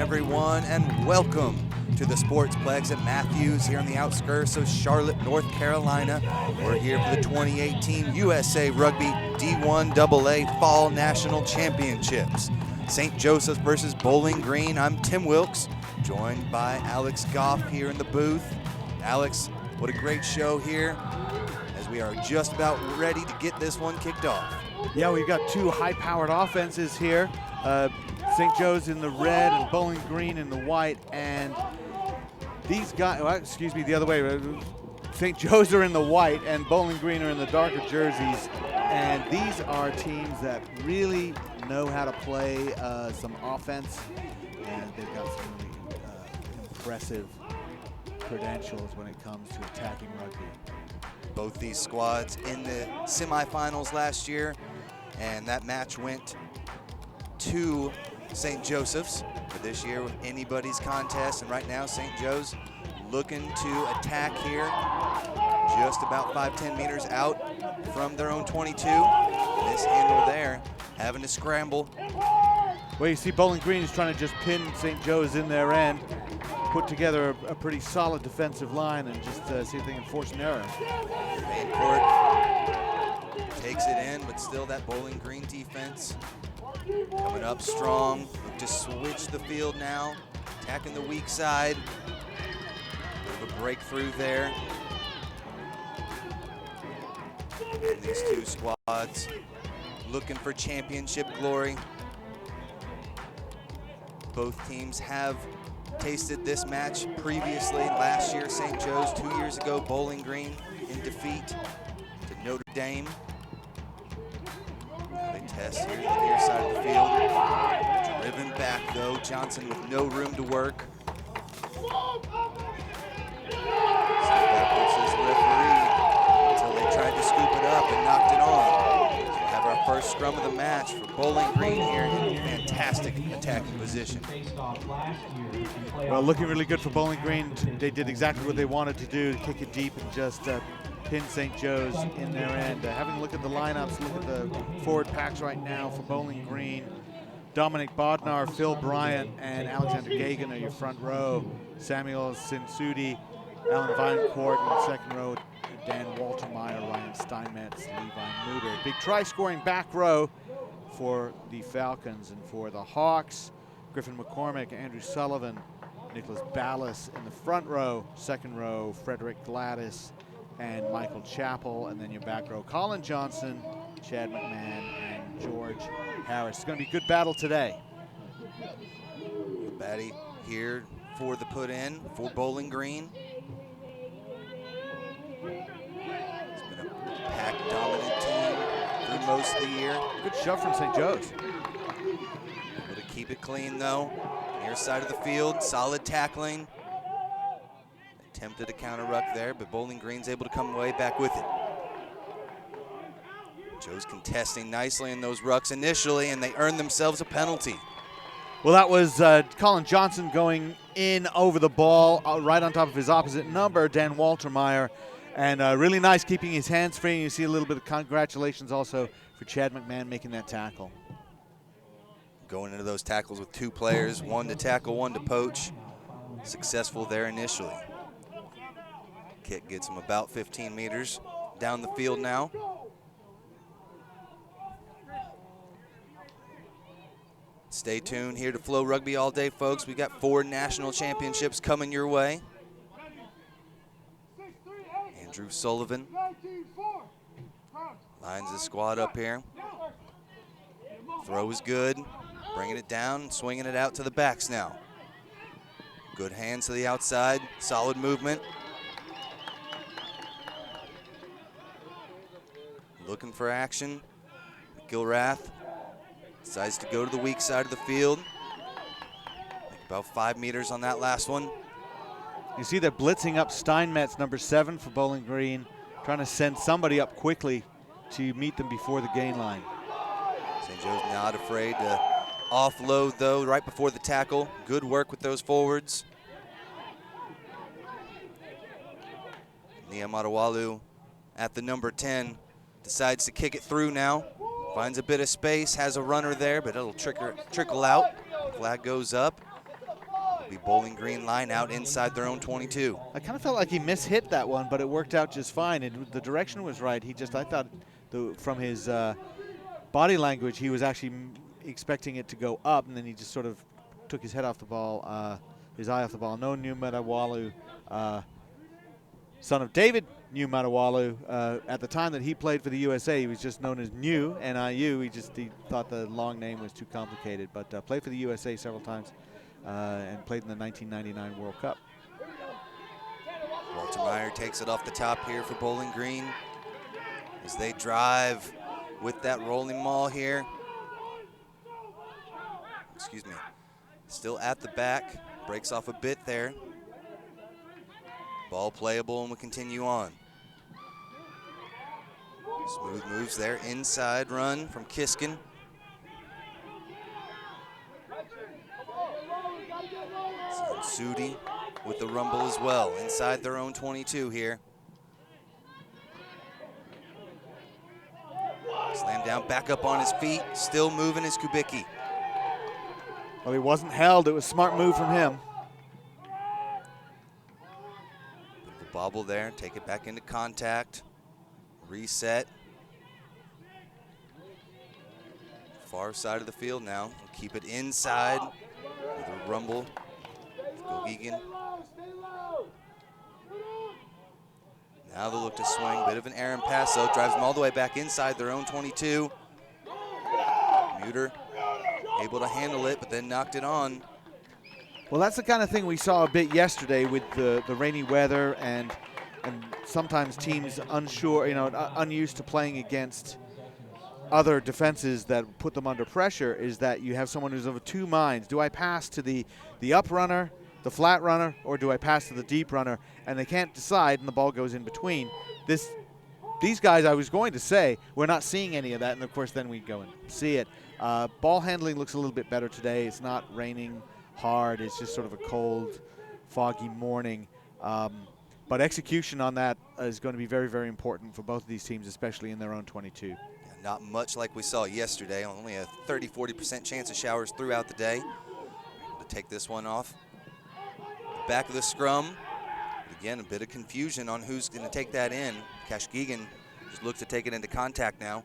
everyone, and welcome to the Sportsplex at Matthews here on the outskirts of Charlotte, North Carolina. We're here for the 2018 USA Rugby D1 AA Fall National Championships. St. Joseph's versus Bowling Green. I'm Tim Wilkes, joined by Alex Goff here in the booth. Alex, what a great show here as we are just about ready to get this one kicked off. Yeah, we've got two high-powered offenses here. St. Joe's in the red and Bowling Green in the white, and these guys, well, excuse me, the other way. St. Joe's are in the white and Bowling Green are in the darker jerseys, and these are teams that really know how to play some offense, and they've got some really impressive credentials when it comes to attacking rugby. Both these squads in the semifinals last year, and that match went to St. Joseph's. For this year, anybody's contest, and right now St. Joe's looking to attack here just about 5-10 meters out from their own 22. Mishandle there, having to scramble. Well, you see Bowling Green is trying to just pin St. Joe's in their end, put together a pretty solid defensive line, and just see if they can force an error. Main court takes it in, but still that Bowling Green defense coming up strong. Look to switch the field now, attacking the weak side. Bit of a breakthrough there. And these two squads looking for championship glory. Both teams have tasted this match previously. Last year, St. Joe's. 2 years ago, Bowling Green in defeat to Notre Dame. Now they test here to the near side of the field. Driven back though, Johnson with no room to work. So that puts his referee until they tried to scoop it up and knocked it on. So we'll have our first scrum of the match for Bowling Green here in fantastic attacking position. Well, looking really good for Bowling Green. They did exactly what they wanted to do, to kick it deep and just pin St. Joe's in their end. Having a look at the lineups, look at the forward packs right now for Bowling Green. Dominic Bodnar, Phil Bryant, and Alexander Gagan are your front row. Samuel Sinsudi, Alan Vinecourt in the second row. Dan Waltermeyer, Ryan Steinmetz, Levi Muter. Big try-scoring back row for the Falcons, and for the Hawks, Griffin McCormick, Andrew Sullivan, Nicholas Ballas in the front row. Second row, Frederick Gladys and Michael Chappell, and then your back row, Colin Johnson, Chad McMahon, and George Harris. It's going to be a good battle today. Batty here for the put in for Bowling Green. It's been a pack-dominant team through most of the year. Good shove from St. Joe's. Able to keep it clean though. Near side of the field, solid tackling. Attempted a counter ruck there, but Bowling Green's able to come away back with it. Joe's contesting nicely in those rucks initially, and they earned themselves a penalty. Well, that was Colin Johnson going in over the ball, right on top of his opposite number, Dan Waltermeyer. And really nice keeping his hands free. You see a little bit of congratulations also for Chad McMahon making that tackle. Going into those tackles with two players, one to tackle, one to poach. Successful there initially. Kick gets him about 15 meters down the field now. Stay tuned here to Flow Rugby all day, folks. We got 4 national championships coming your way. Andrew Sullivan lines the squad up here. Throw is good, bringing it down, swinging it out to the backs now. Good hands to the outside, solid movement. Looking for action. McGilrath decides to go to the weak side of the field. About 5 meters on that last one. You see they're blitzing up Steinmetz, number 7 for Bowling Green, trying to send somebody up quickly to meet them before the gain line. St. Joe's not afraid to offload though right before the tackle. Good work with those forwards. Nia Matawalu at the number 10 decides to kick it through now. Finds a bit of space, has a runner there, but it'll trickle out. Flag goes up. It'll be Bowling Green line out inside their own 22. I kind of felt like he mishit that one, but it worked out just fine. The direction was right. I thought from his body language, he was actually expecting it to go up, and then he just sort of took his head off the ball, his eye off the ball. No New Matawalu, son of David New Matawalu. At the time that he played for the USA, he was just known as New, N-I-U. He thought the long name was too complicated, but played for the USA several times and played in the 1999 World Cup. Walter Meyer takes it off the top here for Bowling Green as they drive with that rolling maul here. Excuse me. Still at the back, breaks off a bit there. Ball playable, and we continue on. Smooth moves there, inside run from Kiskin. Sudi with the rumble as well, inside their own 22 here. Slam down, back up on his feet, still moving is Kubicki. Well, he wasn't held. It was a smart move from him. The bobble there, take it back into contact. Reset. Far side of the field now. Keep it inside with a rumble. Gogegan. Now they'll look to swing. Bit of an errant pass, though. Drives them all the way back inside their own 22. Muter able to handle it, but then knocked it on. Well, that's the kind of thing we saw a bit yesterday with the rainy weather and sometimes teams unsure, unused to playing against other defenses that put them under pressure, is that you have someone who's of two minds. Do I pass to the up runner, the flat runner, or do I pass to the deep runner? And they can't decide, and the ball goes in between. These guys, I was going to say, we're not seeing any of that, and of course then we go and see it. Ball handling looks a little bit better today. It's not raining hard. It's just sort of a cold, foggy morning. But execution on that is going to be very, very important for both of these teams, especially in their own 22. Not much like we saw yesterday. Only a 30-40% chance of showers throughout the day. Able to take this one off. Back of the scrum. But again, a bit of confusion on who's going to take that in. Kashgigan just looks to take it into contact now.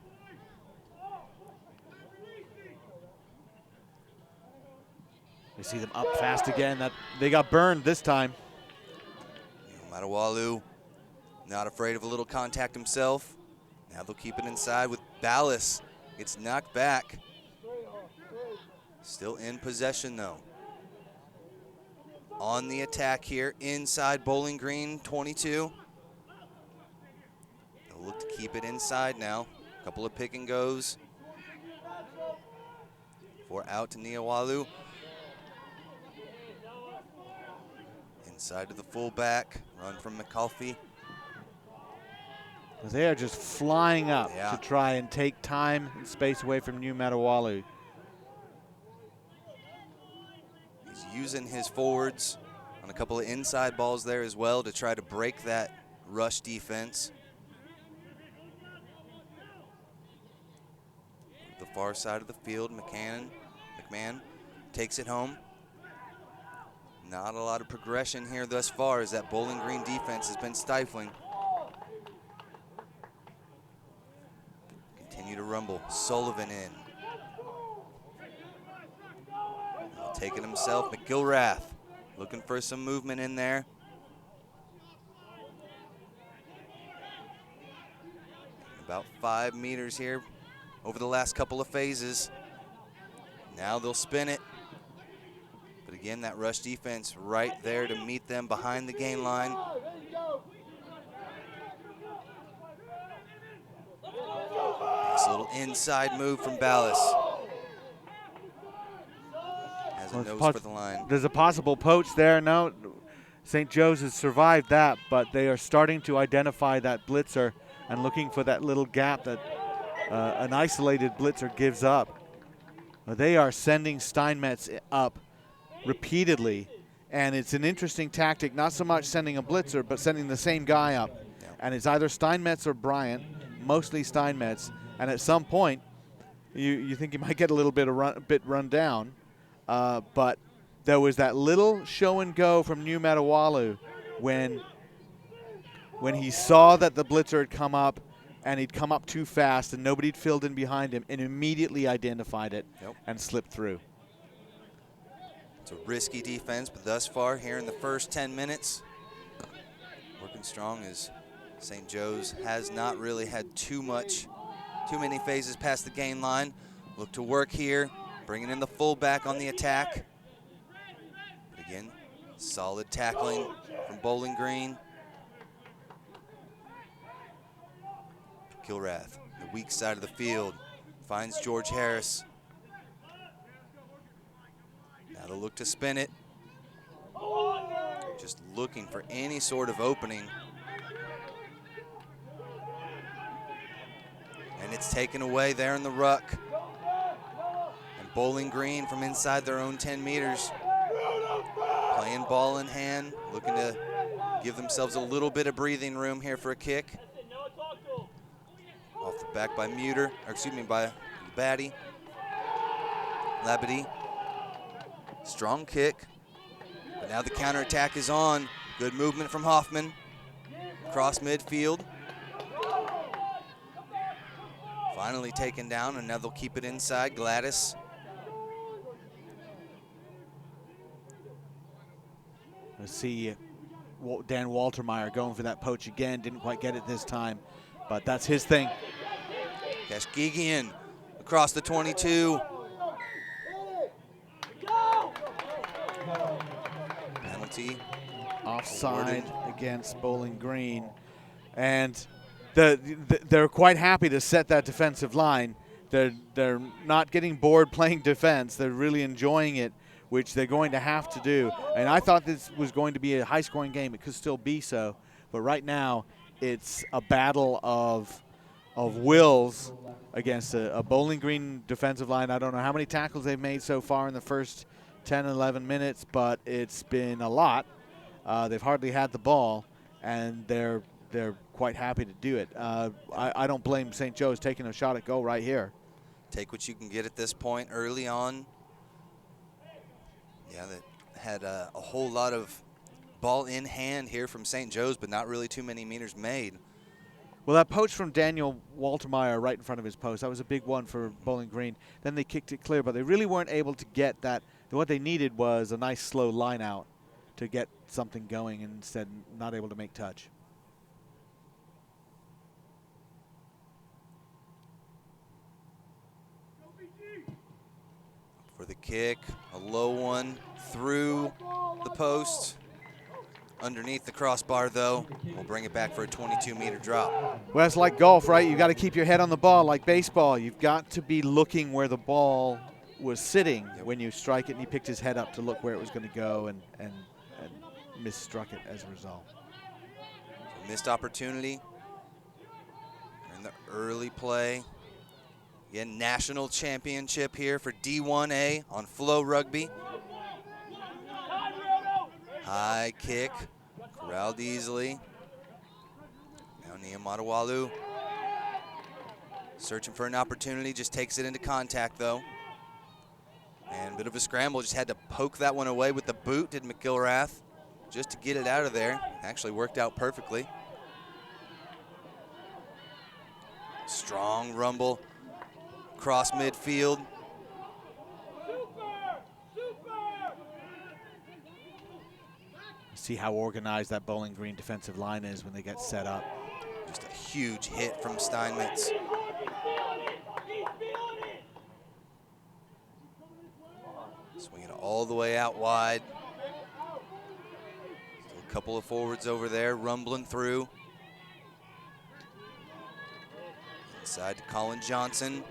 We see them up fast again. They got burned this time. Matawalu not afraid of a little contact himself. Now they'll keep it inside with Ballas. Gets knocked back. Still in possession, though. On the attack here, inside Bowling Green 22. They'll look to keep it inside now. A couple of pick and goes. For out to Niawalu. Inside to the fullback. Run from McAuliffe. They are just flying up to try and take time and space away from New Matawalu. He's using his forwards on a couple of inside balls there as well to try to break that rush defense. The far side of the field, McMahon takes it home. Not a lot of progression here thus far as that Bowling Green defense has been stifling. Continue to rumble. Sullivan in. He'll take it himself. McGilrath looking for some movement in there. About 5 meters here over the last couple of phases. Now they'll spin it. But again, that rush defense right there to meet them behind the gain line. Nice little inside move from Ballas. Has a nose for the line. There's a possible poach there. No, St. Joe's has survived that, but they are starting to identify that blitzer and looking for that little gap that an isolated blitzer gives up. They are sending Steinmetz up repeatedly, and it's an interesting tactic, not so much sending a blitzer, but sending the same guy up. Yeah. And it's either Steinmetz or Bryant, mostly Steinmetz, and at some point, you think you might get a little bit run down, but there was that little show and go from New Metawalu when he saw that the blitzer had come up and he'd come up too fast and nobody'd filled in behind him, and immediately identified it and slipped through. It's a risky defense, but thus far here in the first 10 minutes, working strong as St. Joe's has not really had too many phases past the gain line. Look to work here, bringing in the fullback on the attack. But again, solid tackling from Bowling Green. Kilrath, the weak side of the field, finds George Harris. Now they'll look to spin it. Just looking for any sort of opening. And it's taken away there in the ruck. And Bowling Green from inside their own 10 meters. Playing ball in hand, looking to give themselves a little bit of breathing room here for a kick. Off the back by by Batty. Labadie. Strong kick. But now the counterattack is on. Good movement from Hoffman. Across midfield. Finally taken down, and now they'll keep it inside. Gladys. Let's see Dan Waltermeyer going for that poach again. Didn't quite get it this time, but that's his thing. Kashgigian across the 22. Penalty. Offside against Bowling Green. And they're quite happy to set that defensive line. They're not getting bored playing defense. They're really enjoying it, which they're going to have to do. And I thought this was going to be a high-scoring game. It could still be so. But right now, it's a battle of wills against a Bowling Green defensive line. I don't know how many tackles they've made so far in the first 10, 11 minutes, but it's been a lot. They've hardly had the ball, and they're quite happy to do it. I don't blame St. Joe's taking a shot at goal right here. Take what you can get at this point early on. Yeah, they had a whole lot of ball in hand here from St. Joe's, but not really too many meters made. Well, that poach from Daniel Waltermeyer right in front of his post, that was a big one for Bowling Green. Then they kicked it clear, but they really weren't able to get that. What they needed was a nice slow line out to get something going, and instead not able to make touch. For the kick, a low one through the post. Underneath the crossbar, though. We'll bring it back for a 22-meter drop. Well, it's like golf, right? You got to keep your head on the ball. Like baseball, you've got to be looking where the ball was sitting when you strike it, and he picked his head up to look where it was going to go and misstruck it as a result. So missed opportunity in the early play. Again, national championship here for D1A on Flow Rugby. High kick, corralled easily. Now Nia Matawalu searching for an opportunity, just takes it into contact though. And a bit of a scramble, just had to poke that one away with the boot, did McIlrath, just to get it out of there. Actually worked out perfectly. Strong rumble across midfield. See how organized that Bowling Green defensive line is when they get set up. Just a huge hit from Steinmetz. Swinging it all the way out wide. Still a couple of forwards over there rumbling through. Inside to Colin Johnson.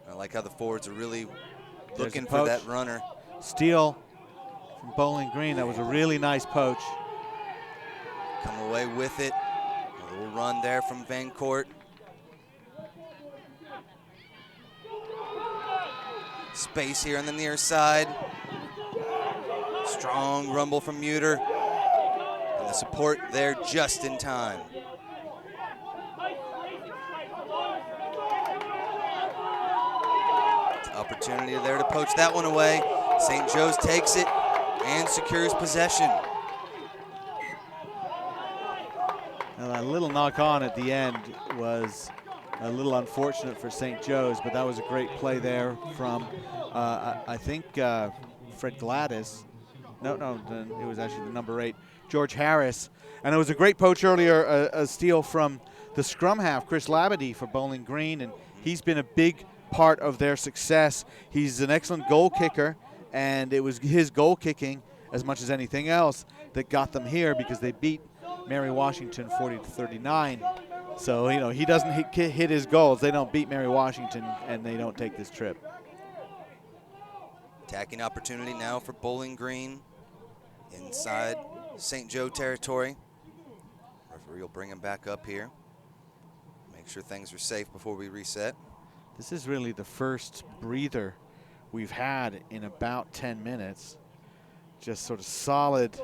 I like how the forwards are really looking for that runner. Steal from Bowling Green. That was a really nice poach. Come away with it. A little run there from Van Court. Space here on the near side. Strong rumble from Muter. And the support there just in time. Opportunity there to poach that one away. St. Joe's takes it and secures possession. Well, that little knock on at the end was a little unfortunate for St. Joe's, but that was a great play there from, I think, Fred Gladys. No, it was actually the number 8, George Harris. And it was a great poach earlier, a steal from the scrum half, Chris Labadie, for Bowling Green, and he's been a big part of their success. He's an excellent goal kicker, and it was his goal kicking as much as anything else that got them here, because they beat Mary Washington 40-39. So, you know, he doesn't hit his goals. They don't beat Mary Washington, and they don't take this trip. Attacking opportunity now for Bowling Green inside St. Joe territory. Referee will bring him back up here. Make sure things are safe before we reset. This is really the first breather we've had in about 10 minutes. Just sort of solid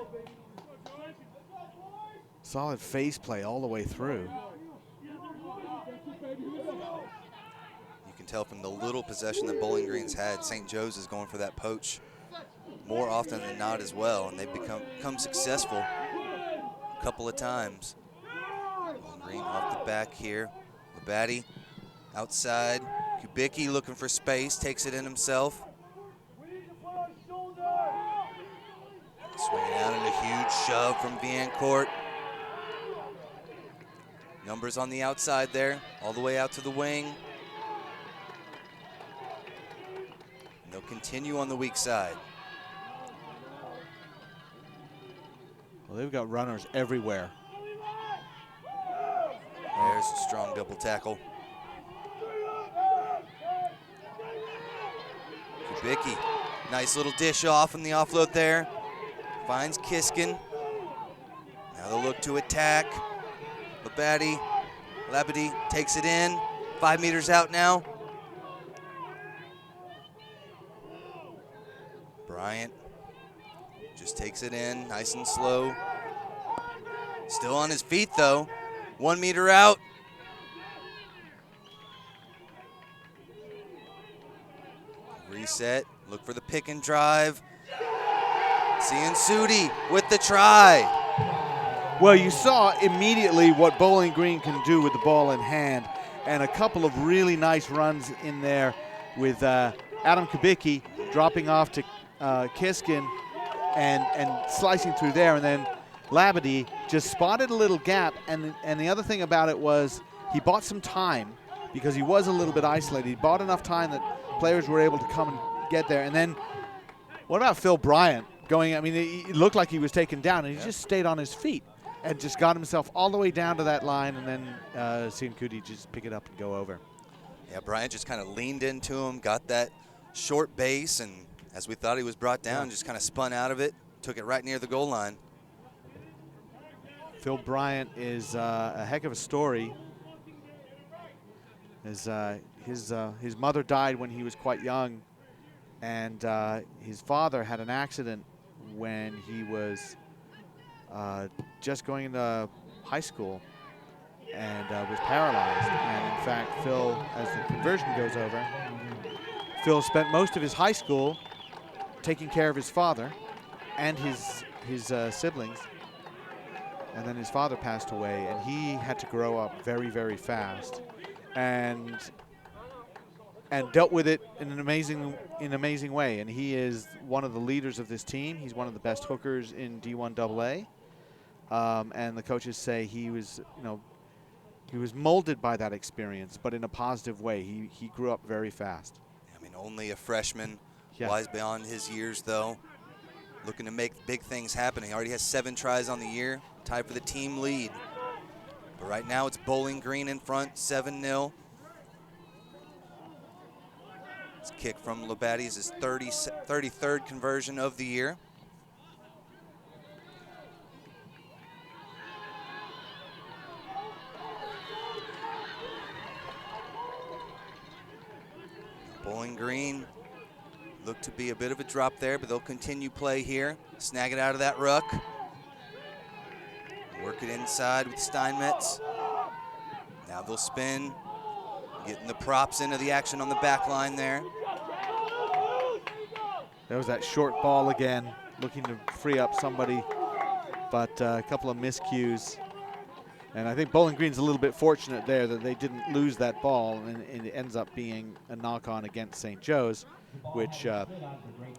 phase play all the way through. You can tell from the little possession that Bowling Green's had, St. Joe's is going for that poach more often than not as well, and they've become successful a couple of times. Bowling Green off the back here. Labadie outside. Kubicki looking for space, takes it in himself. Swinging out in a huge shove from Viancourt. Numbers on the outside there, all the way out to the wing. And they'll continue on the weak side. Well, they've got runners everywhere. There's a strong double tackle. Kubicki, nice little dish off in the offload there. Finds Kiskin. Now they'll look to attack. Labadie takes it in. 5 meters out now. Bryant just takes it in, nice and slow. Still on his feet though. 1 meter out. Reset, look for the pick and drive. Ciansudi with the try. Well, you saw immediately what Bowling Green can do with the ball in hand, and a couple of really nice runs in there with Adam Kubicki dropping off to Kiskin and slicing through there, and then Labadie just spotted a little gap, and the other thing about it was he bought some time because he was a little bit isolated. He bought enough time that players were able to come and get there. And then what about Phil Bryant going? I mean, it looked like he was taken down, and he just stayed on his feet and just got himself all the way down to that line, and then Ciancudi just pick it up and go over. Yeah, Bryant just kind of leaned into him, got that short base, and as we thought he was brought down, just kind of spun out of it, took it right near the goal line. Phil Bryant is a heck of a story. His mother died when he was quite young, and his father had an accident when he was just going into high school and was paralyzed. And in fact, Phil, as the conversion goes over, Phil spent most of his high school taking care of his father and his siblings. And then his father passed away, and he had to grow up very, very fast, and dealt with it in an amazing way. And he is one of the leaders of this team. He's one of the best hookers in D1 AA. And the coaches say he was molded by that experience, but in a positive way. He grew up very fast. I mean, only a freshman, wise beyond his years though. Looking to make big things happen. He already has 7 tries on the year, tied for the team lead. But right now it's Bowling Green in front, 7-0. This kick from Labadie is his 33rd conversion of the year. Bowling Green look to be a bit of a drop there, but they'll continue play here. Snag it out of that ruck. Work it inside with Steinmetz. Now they'll spin, getting the props into the action on the back line there. There was that short ball again, looking to free up somebody, but a couple of miscues. And I think Bowling Green's a little bit fortunate there that they didn't lose that ball, and it ends up being a knock-on against St. Joe's, which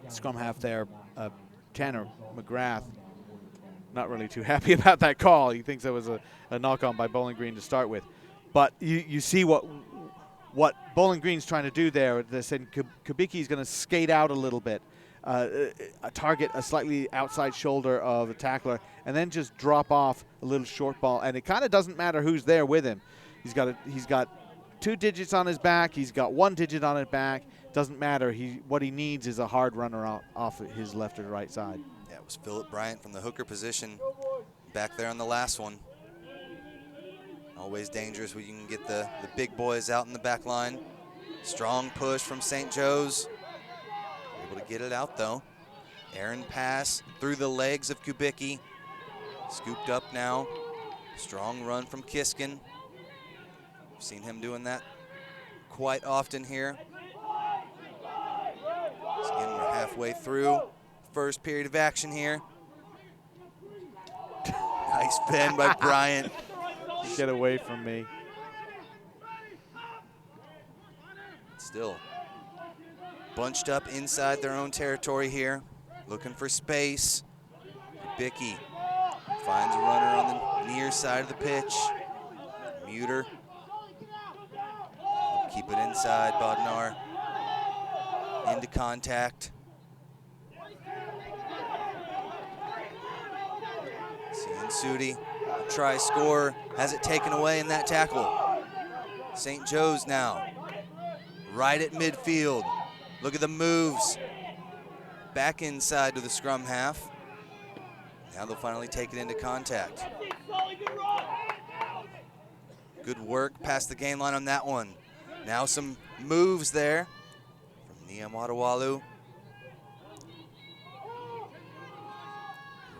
scrum half there, Tanner McGrath, not really too happy about that call. He thinks that was a knock-on by Bowling Green to start with. But you see what Bowling Green's trying to do there. They said Kubicki's going to skate out a little bit, target a slightly outside shoulder of the tackler, and then just drop off a little short ball. And it kind of doesn't matter who's there with him. He's got 2 digits on his back. He's got 1 digit on his back. Doesn't matter. What he needs is a hard runner off his left or right side. Yeah, it was Philip Bryant from the hooker position back there on the last one. Always dangerous when you can get the big boys out in the back line. Strong push from St. Joe's. Able to get it out though. Aaron pass through the legs of Kubicki. Scooped up now. Strong run from Kiskin. We've seen him doing that quite often here. So again, we're halfway through first period of action here. Nice bend by Bryant. Get away from me. Still bunched up inside their own territory here, looking for space. Kubicki finds a runner on the near side of the pitch. Muter. Keep it inside, Bodnar. Into contact. Sudi, try score, has it taken away in that tackle. St. Joe's now, right at midfield. Look at the moves. Back inside to the scrum half. Now they'll finally take it into contact. Good work past the gain line on that one. Now some moves there from Nia Matawalu.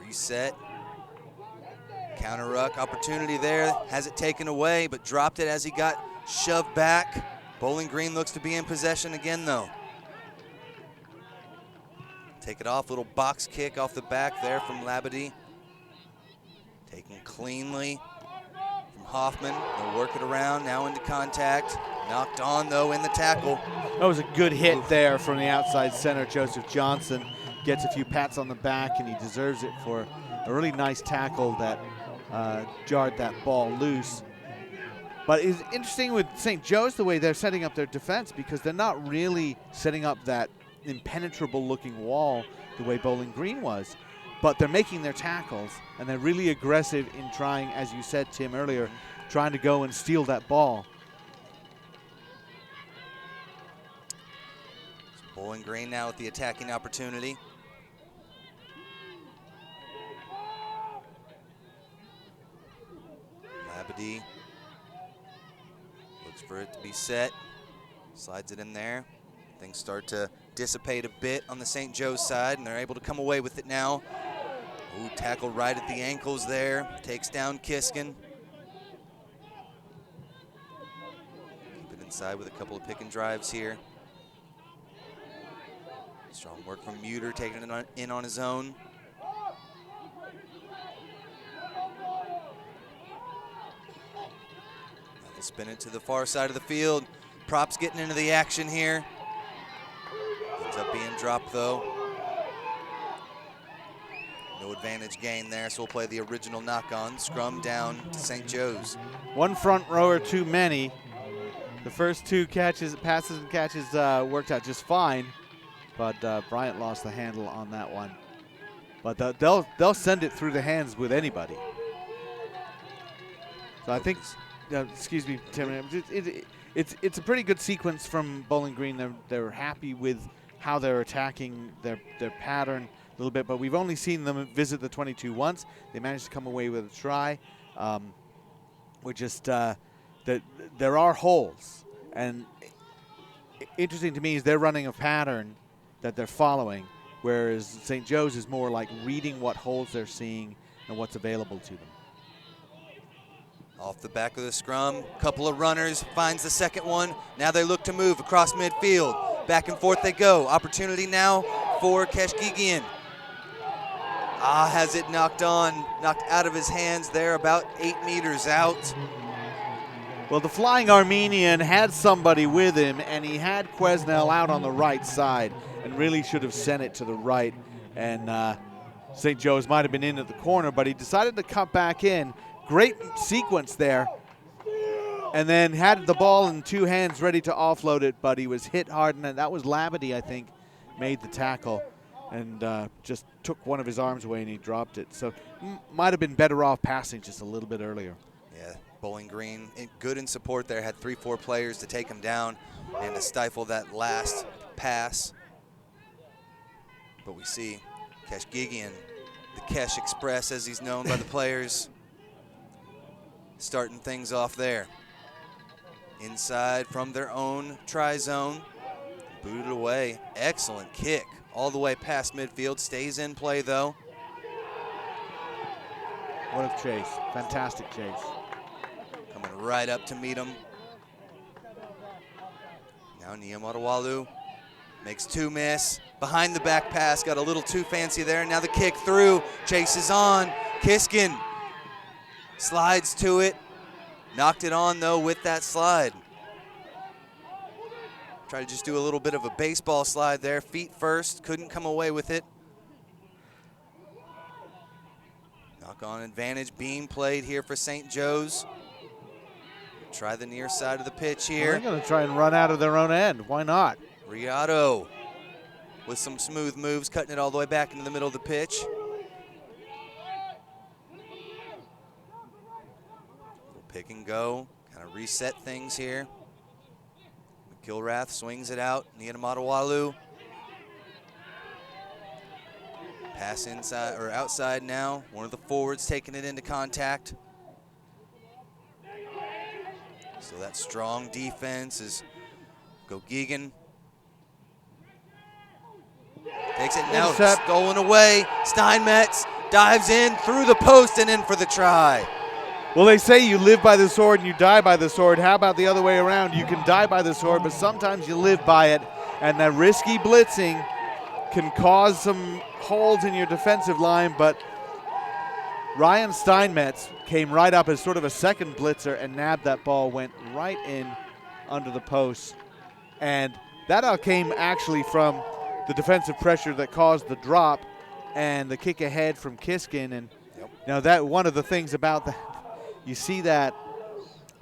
Reset. Counter ruck opportunity there. Has it taken away, but dropped it as he got shoved back. Bowling Green looks to be in possession again, though. Take it off, little box kick off the back there from Labadie. Taken cleanly from Hoffman. They'll work it around, now into contact. Knocked on, though, in the tackle. That was a good hit there from the outside center. Joseph Johnson gets a few pats on the back, and he deserves it for a really nice tackle that jarred that ball loose. But it's interesting with St. Joe's the way they're setting up their defense, because they're not really setting up that impenetrable looking wall the way Bowling Green was. But they're making their tackles, and they're really aggressive in trying, as you said, Tim, earlier, trying to go and steal that ball. Bowling Green now with the attacking opportunity. Labadie looks for it to be set, slides it in there. Things start to dissipate a bit on the St. Joe's side, and they're able to come away with it now. Ooh, tackle right at the ankles there, takes down Kiskin. Keep it inside with a couple of pick and drives here. Strong work from Muter, taking it in on his own. They'll spin it to the far side of the field. Props getting into the action here. Ends up being dropped though. No advantage gain there, so we'll play the original knock-on. Scrum down to St. Joe's. One front rower too many. The first two passes and catches worked out just fine, but Bryant lost the handle on that one. But they'll send it through the hands with anybody. So I think, excuse me, Tim, it's a pretty good sequence from Bowling Green. They're happy with how they're attacking their pattern a little bit, but we've only seen them visit the 22 once. They managed to come away with a try. We're just there are holes, and interesting to me is they're running a pattern that they're following, whereas St. Joe's is more like reading what holes they're seeing and what's available to them. Off the back of the scrum, couple of runners, finds the second one. Now they look to move across midfield. Back and forth they go. Opportunity now for Keshgigian. Has it knocked out of his hands there, about 8 meters out. Well, the flying Armenian had somebody with him, and he had Quesnel out on the right side and really should have sent it to the right. And St. Joe's might have been in at the corner, but he decided to cut back in. Great sequence there. And then had the ball in 2 hands ready to offload it, but he was hit hard, and that was Labadie, I think, made the tackle and just took one of his arms away and he dropped it. So might have been better off passing just a little bit earlier. Yeah, Bowling Green good in support there, had 3-4 players to take him down and to stifle that last pass. But we see Keshgigian, the Kesh Express as he's known by the players, starting things off there. Inside from their own try-zone, booted away. Excellent kick all the way past midfield, stays in play though. What a chase, fantastic chase. Coming right up to meet him. Now Niamatawalu makes 2 miss. Behind the back pass, got a little too fancy there. Now the kick through, chases on. Kiskin slides to it. Knocked it on though with that slide. Tried to just do a little bit of a baseball slide there, feet first, couldn't come away with it. Knock on advantage being played here for St. Joe's. Try the near side of the pitch here. Well, they're going to try and run out of their own end. Why not? Riato with some smooth moves, cutting it all the way back into the middle of the pitch. Pick and go, kind of reset things here. McIlrath swings it out. Niamatawalu. Pass inside or outside now. One of the forwards taking it into contact. So that strong defense is Gogegan. Takes it now, stolen away. Steinmetz dives in through the post and in for the try. Well, they say you live by the sword and you die by the sword. How about the other way around? You can die by the sword, but sometimes you live by it. And that risky blitzing can cause some holes in your defensive line, but Ryan Steinmetz came right up as sort of a second blitzer and nabbed that ball, went right in under the post. And that all came actually from the defensive pressure that caused the drop and the kick ahead from Kiskin. And now that one of the things about the you see that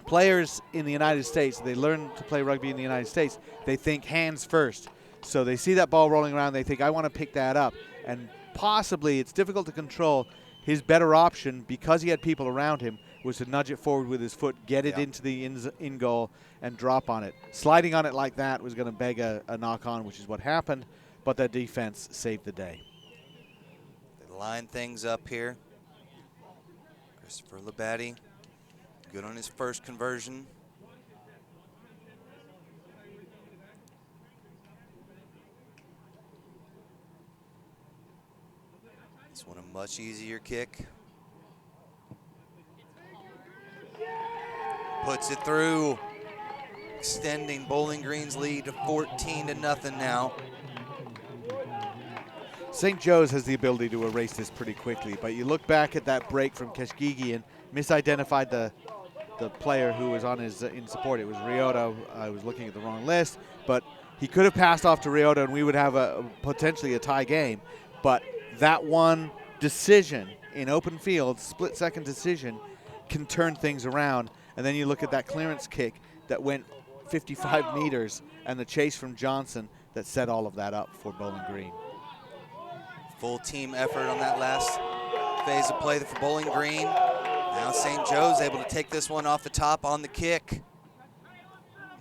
players in the United States, they learn to play rugby in the United States, they think hands first. So they see that ball rolling around, they think, I want to pick that up. And possibly, it's difficult to control, his better option, because he had people around him, was to nudge it forward with his foot, get it into the in goal, and drop on it. Sliding on it like that was going to beg a knock-on, which is what happened, but that defense saved the day. They line things up here. Christopher Labadie. Good on his first conversion. This one a much easier kick. Puts it through, extending Bowling Green's lead to 14-0 now. St. Joe's has the ability to erase this pretty quickly, but you look back at that break from Keshgigian, misidentified the player who was on his in support. It was Riota. I was looking at the wrong list, but he could have passed off to Riota and we would have potentially a tie game. But that one decision in open field, split-second decision, can turn things around. And then you look at that clearance kick that went 55 meters and the chase from Johnson that set all of that up for Bowling Green. Full team effort on that last phase of play for Bowling Green. Now St. Joe's able to take this one off the top on the kick.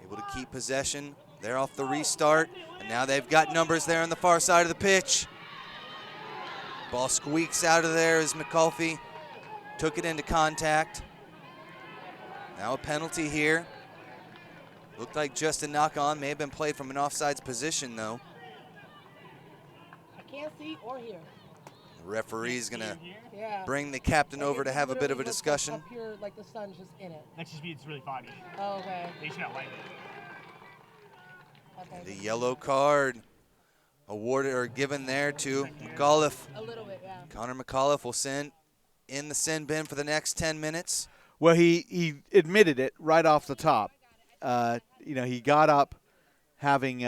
Able to keep possession. They're off the restart, and now they've got numbers there on the far side of the pitch. Ball squeaks out of there as McAuliffe took it into contact. Now a penalty here. Looked like just a knock-on. May have been played from an offsides position, though. I can't see or hear. The referee's gonna bring the captain over to have a bit of a discussion. Up here, like the sun's just in it. That just means it's really foggy. Oh, okay. They just got light. Okay. The yellow card awarded or given there to McAuliffe. A little bit, yeah. Connor McAuliffe will send in the sin bin for the next 10 minutes. Well, he admitted it right off the top. He got up having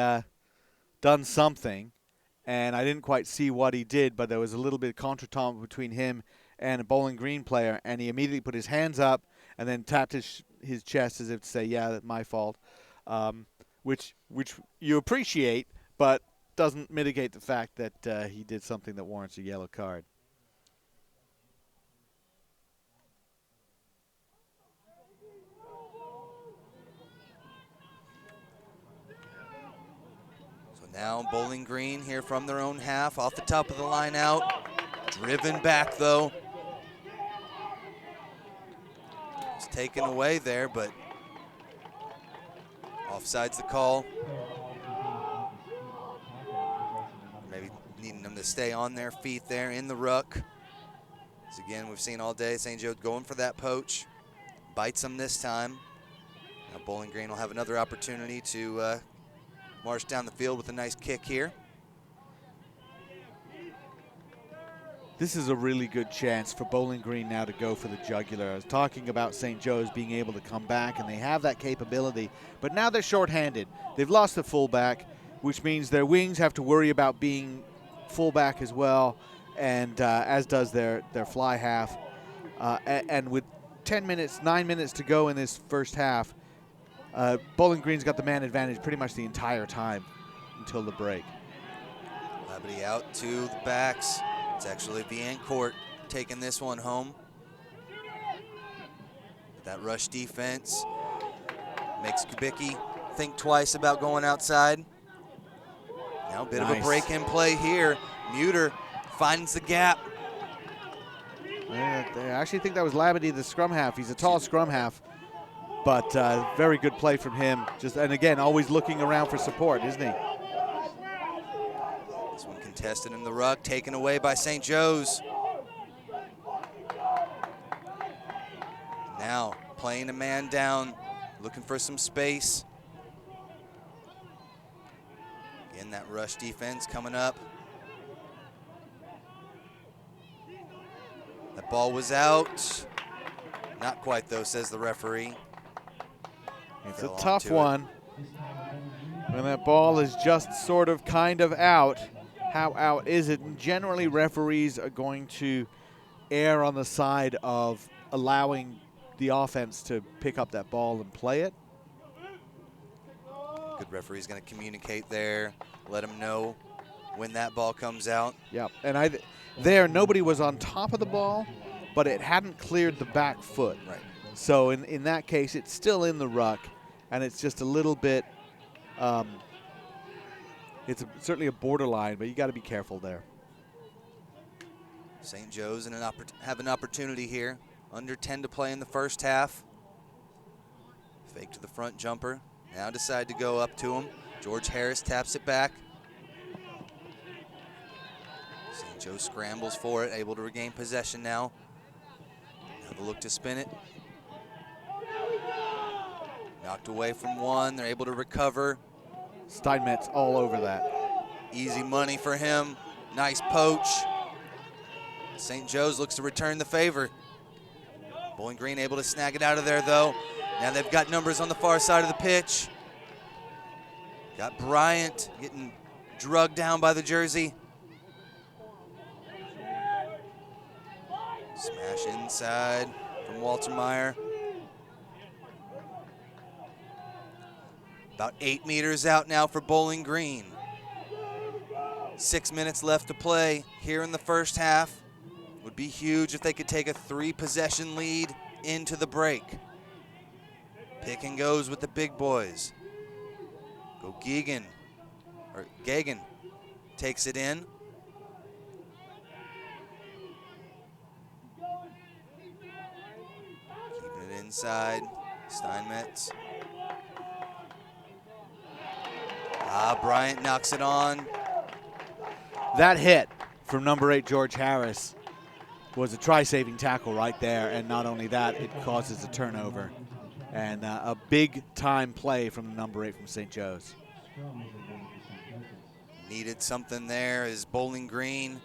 done something, and I didn't quite see what he did, but there was a little bit of contretemps between him and a Bowling Green player, and he immediately put his hands up and then tapped his chest as if to say, yeah, that's my fault, which you appreciate, but doesn't mitigate the fact that he did something that warrants a yellow card. Now Bowling Green here from their own half, off the top of the line out. Driven back though. It's taken away there, but offside's the call. Maybe needing them to stay on their feet there in the ruck. As again, we've seen all day, St. Joe going for that poach. Bites them this time. Now Bowling Green will have another opportunity to march down the field with a nice kick here. This is a really good chance for Bowling Green now to go for the jugular. I was talking about St. Joe's being able to come back, and they have that capability, but now they're shorthanded. They've lost the fullback, which means their wings have to worry about being fullback as well, and as does their fly half. And with 9 minutes to go in this first half, Bowling Green's got the man advantage pretty much the entire time until the break. Labadie out to the backs. It's actually Viancourt taking this one home. That rush defense makes Kubicki think twice about going outside. Now a bit of a break in play here. Muter finds the gap. I actually think that was Labadie, the scrum half. He's a tall scrum half. But very good play from him. And again, always looking around for support, isn't he? This one contested in the ruck, taken away by St. Joe's. Now playing a man down, looking for some space. Again, that rush defense coming up. That ball was out. Not quite though, says the referee. It's a tough one when that ball is just sort of kind of out. How out is it? And generally referees are going to err on the side of allowing the offense to pick up that ball and play it. Good referee's going to communicate there, let him know when that ball comes out. Yeah, and nobody was on top of the ball, but it hadn't cleared the back foot. Right. So in that case, it's still in the ruck. And it's just a little bit, certainly a borderline, but you got to be careful there. St. Joe's have an opportunity here. Under 10 to play in the first half. Fake to the front jumper. Now decide to go up to him. George Harris taps it back. St. Joe scrambles for it, able to regain possession now. Have a look to spin it. Knocked away from one, they're able to recover. Steinmetz all over that. Easy money for him, nice poach. St. Joe's looks to return the favor. Bowling Green able to snag it out of there though. Now they've got numbers on the far side of the pitch. Got Bryant getting drugged down by the jersey. Smash inside from Walter Meyer. About 8 meters out now for Bowling Green. 6 minutes left to play here in the first half. Would be huge if they could take a 3-possession lead into the break. Pick and goes with the big boys. Go Gagan takes it in. Keeping it inside, Steinmetz. Bryant knocks it on. That hit from number 8, George Harris, was a try-saving tackle right there, and not only that, it causes a turnover. And a big-time play from the number 8 from St. Joe's. Needed something there as Bowling Green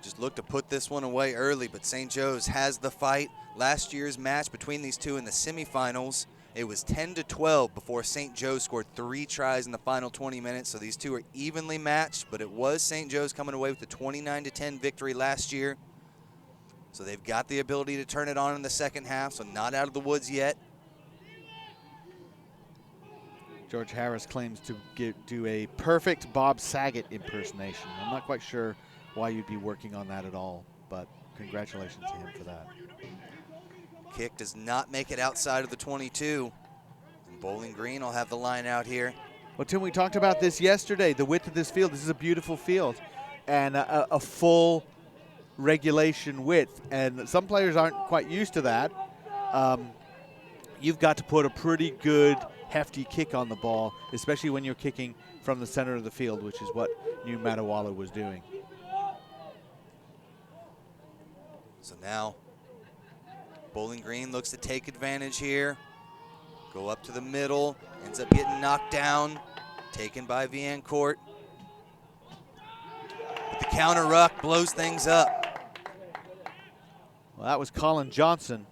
just looked to put this one away early, but St. Joe's has the fight. Last year's match between these two in the semifinals, it was 10-12 before St. Joe's scored 3 tries in the final 20 minutes, so these two are evenly matched, but it was St. Joe's coming away with the 29-10 victory last year. So they've got the ability to turn it on in the second half, so not out of the woods yet. George Harris claims to do a perfect Bob Saget impersonation. I'm not quite sure why you'd be working on that at all, but congratulations to him for that. Kick does not make it outside of the 22. And Bowling Green will have the line out here. Well, Tim, we talked about this yesterday, the width of this field. This is a beautiful field and a full regulation width, and some players aren't quite used to that. You've got to put a pretty good hefty kick on the ball, especially when you're kicking from the center of the field, which is what New Matawala was doing. So now Bowling Green looks to take advantage here. Go up to the middle, ends up getting knocked down, taken by Viancourt. But the counter ruck blows things up. Well, that was Colin Johnson.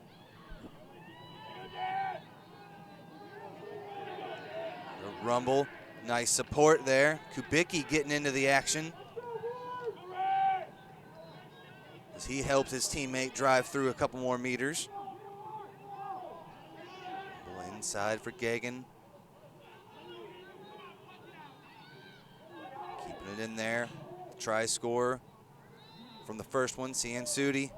The rumble, nice support there. Kubicki getting into the action as he helps his teammate drive through a couple more meters. Inside for Gagan. Keeping it in there. Try score from the first one, Cian Sudi.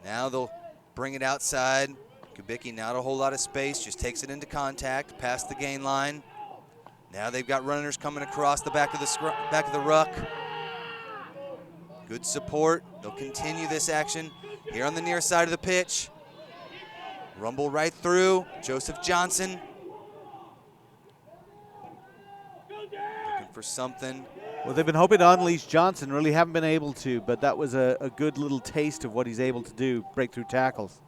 Now they'll bring it outside. Kubicki, not a whole lot of space, just takes it into contact, past the gain line. Now they've got runners coming across the back of the ruck. Good support. They'll continue this action here on the near side of the pitch. Rumble right through. Joseph Johnson looking for something. Well, they've been hoping to unleash Johnson, really haven't been able to, but that was a good little taste of what he's able to do, breakthrough tackles.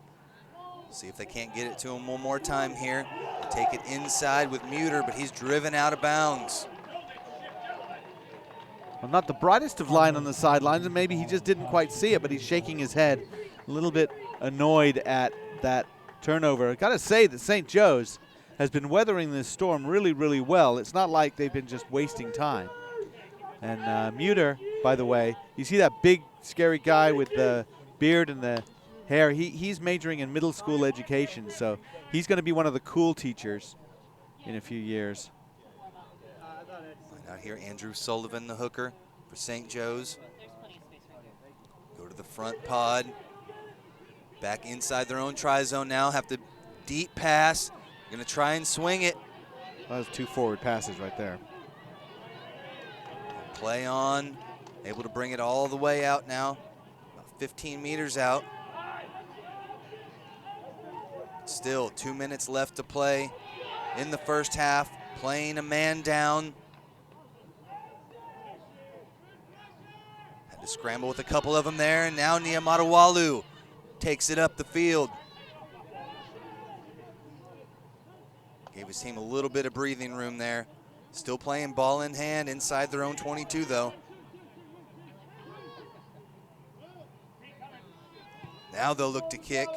See if they can't get it to him one more time here. Take it inside with Muter, but he's driven out of bounds. Well, not the brightest of line on the sidelines, and maybe he just didn't quite see it, but he's shaking his head, a little bit annoyed at that turnover. I've got to say that St. Joe's has been weathering this storm really, really well. It's not like they've been just wasting time. And Muter, by the way, you see that big, scary guy with the beard and the hair? He's majoring in middle school education, so he's going to be one of the cool teachers in a few years. Out here, Andrew Sullivan, the hooker for St. Joe's. Go to the front pod. Back inside their own try zone now. Have to deep pass. Going to try and swing it. That was 2 forward passes right there. Play on. Able to bring it all the way out now. About 15 meters out. Still 2 minutes left to play in the first half. Playing a man down. Had to scramble with a couple of them there. And now Nia Matawalu takes it up the field. Gave his team a little bit of breathing room there. Still playing ball in hand inside their own 22 though. Now they'll look to kick.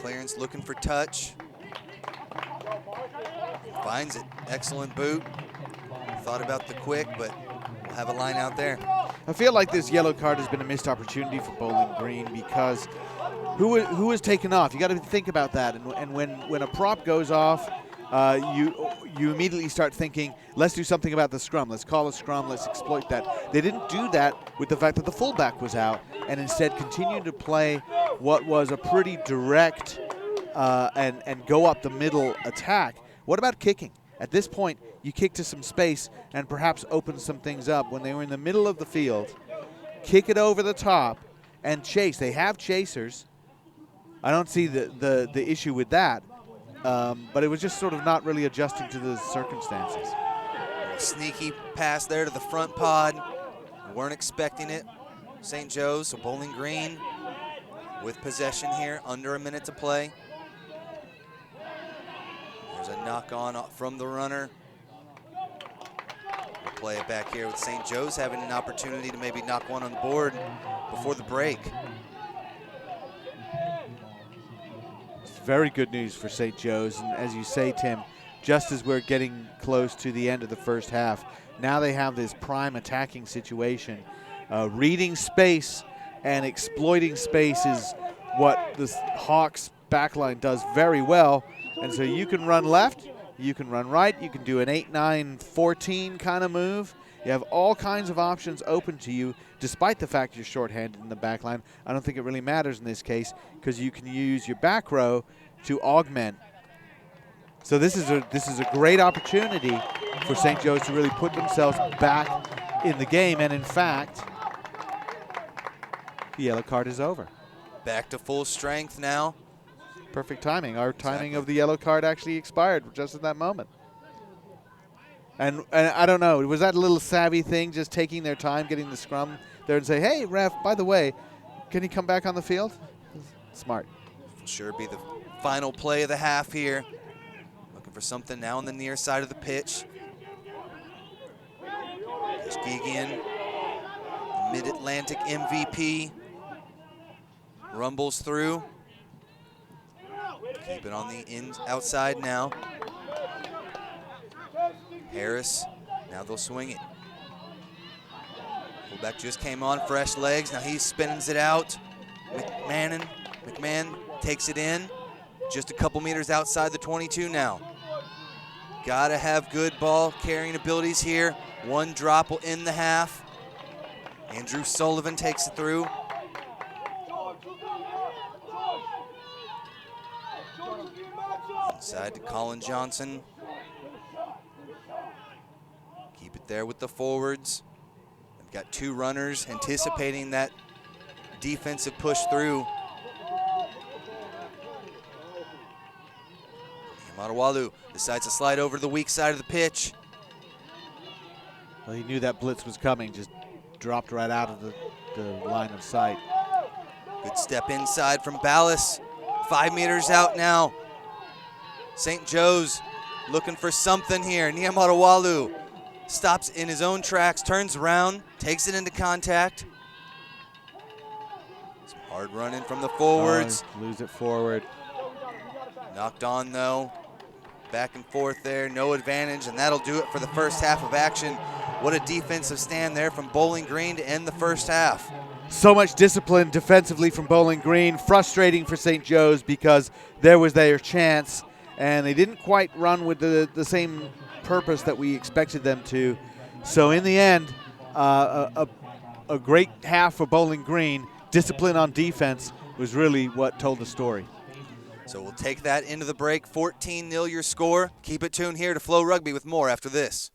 Clarence looking for touch. Finds it, excellent boot. Thought about the quick, but we'll have a line out there. I feel like this yellow card has been a missed opportunity for Bowling Green because who is taken off? You got to think about that. And when a prop goes off, you immediately start thinking, let's do something about the scrum. Let's call a scrum. Let's exploit that. They didn't do that with the fact that the fullback was out, and instead continued to play what was a pretty direct and go up the middle attack. What about kicking? At this point, you kick to some space and perhaps open some things up. When they were in the middle of the field, kick it over the top and chase. They have chasers. I don't see the issue with that. But it was just sort of not really adjusting to the circumstances. Sneaky pass there to the front pod. Weren't expecting it. St. Joe's, so Bowling Green with possession here, under a minute to play. There's a knock on from the runner. The play it back here with St. Joe's having an opportunity to maybe knock one on the board before the break. It's very good news for St. Joe's, and as you say, Tim, just as we're getting close to the end of the first half, now they have this prime attacking situation. Reading space and exploiting space is what the Hawks backline does very well, and so you can run left, you can run right, you can do an 8-9-14 kind of move. You have all kinds of options open to you, despite the fact you're shorthanded in the back line. I don't think it really matters in this case because you can use your back row to augment. So this is a great opportunity for St. Joe's to really put themselves back in the game. And in fact, the yellow card is over. Back to full strength now. Perfect timing. Our timing of the yellow card actually expired just at that moment. And I don't know, was that a little savvy thing, just taking their time, getting the scrum there and say, hey, ref, by the way, can he come back on the field? Smart. Will sure be the final play of the half here. Looking for something now on the near side of the pitch. Kishgigian, the Mid-Atlantic MVP, rumbles through. Keep it on the outside now. Harris, now they'll swing it. Fullback just came on, fresh legs. Now he spins it out. McMahon takes it in. Just a couple meters outside the 22 now. Gotta have good ball carrying abilities here. One drop will end the half. Andrew Sullivan takes it through. Inside to Colin Johnson. Keep it there with the forwards. They've got two runners anticipating that defensive push through. Matawalu decides to slide over to the weak side of the pitch. Well, he knew that blitz was coming, just dropped right out of the line of sight. Good step inside from Ballas. 5 meters out now. St. Joe's looking for something here. Niamatawalu stops in his own tracks, turns around, takes it into contact. Some hard running from the forwards. Lose it forward. Knocked on though. Back and forth there, no advantage, and that'll do it for the first half of action. What a defensive stand there from Bowling Green to end the first half. So much discipline defensively from Bowling Green. Frustrating for St. Joe's because there was their chance, and they didn't quite run with the same purpose that we expected them to. So in the end, a great half for Bowling Green. Discipline on defense was really what told the story. So we'll take that into the break. 14-0 your score. Keep it tuned here to Flow Rugby with more after this.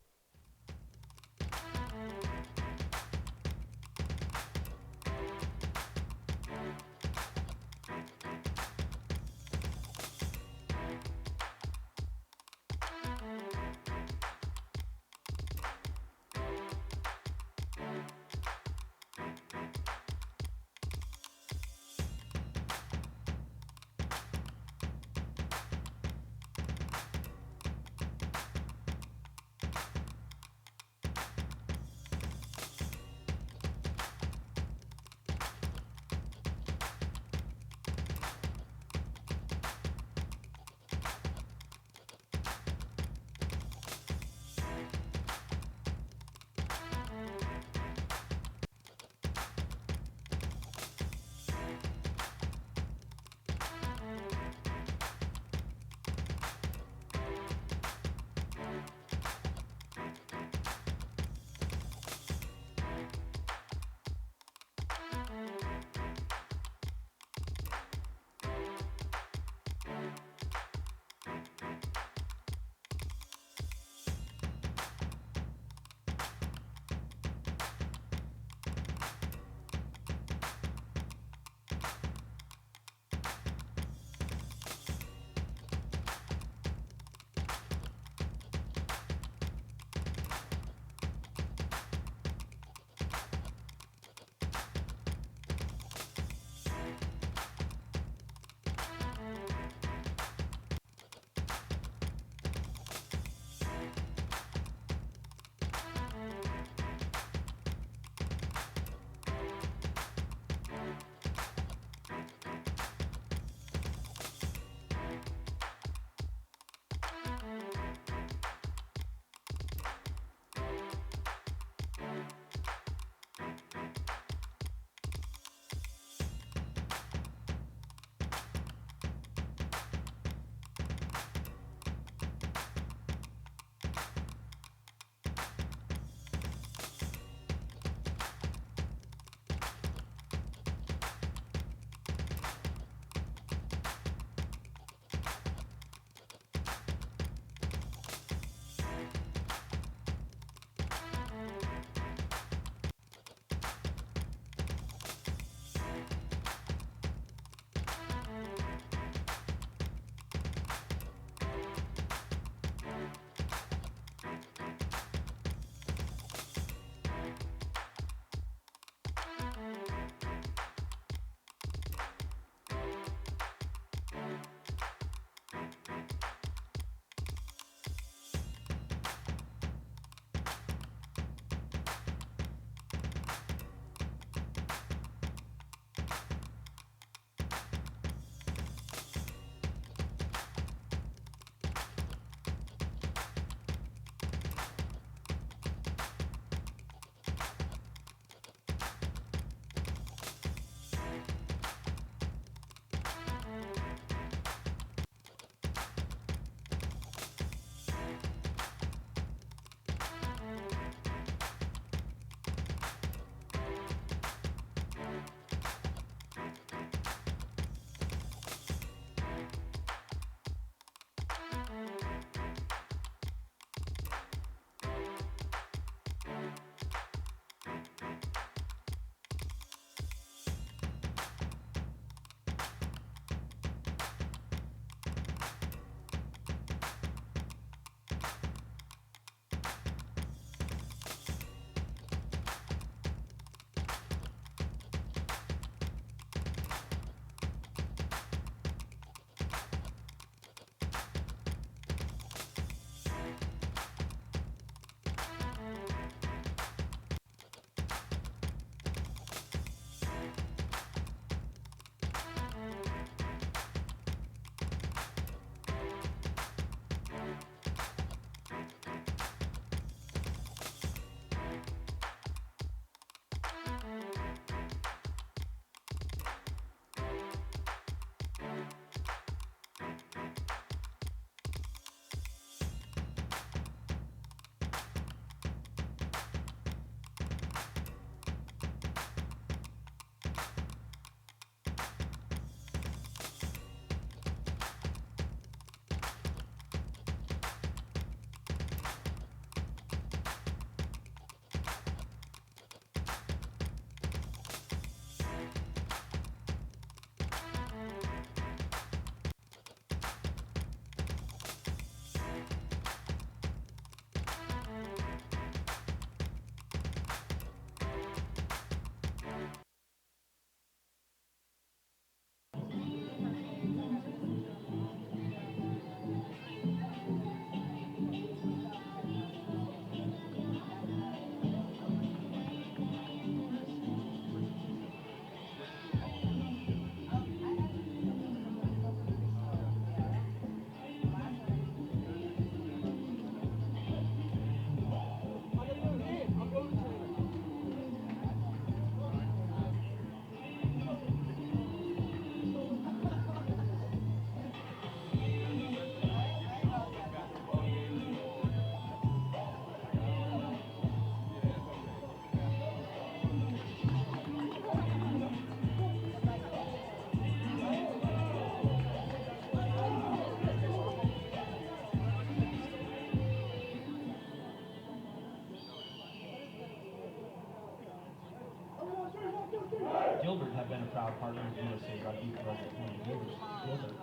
Gilbert have been a proud partner of USA Rugby for over 20 years. Gilbert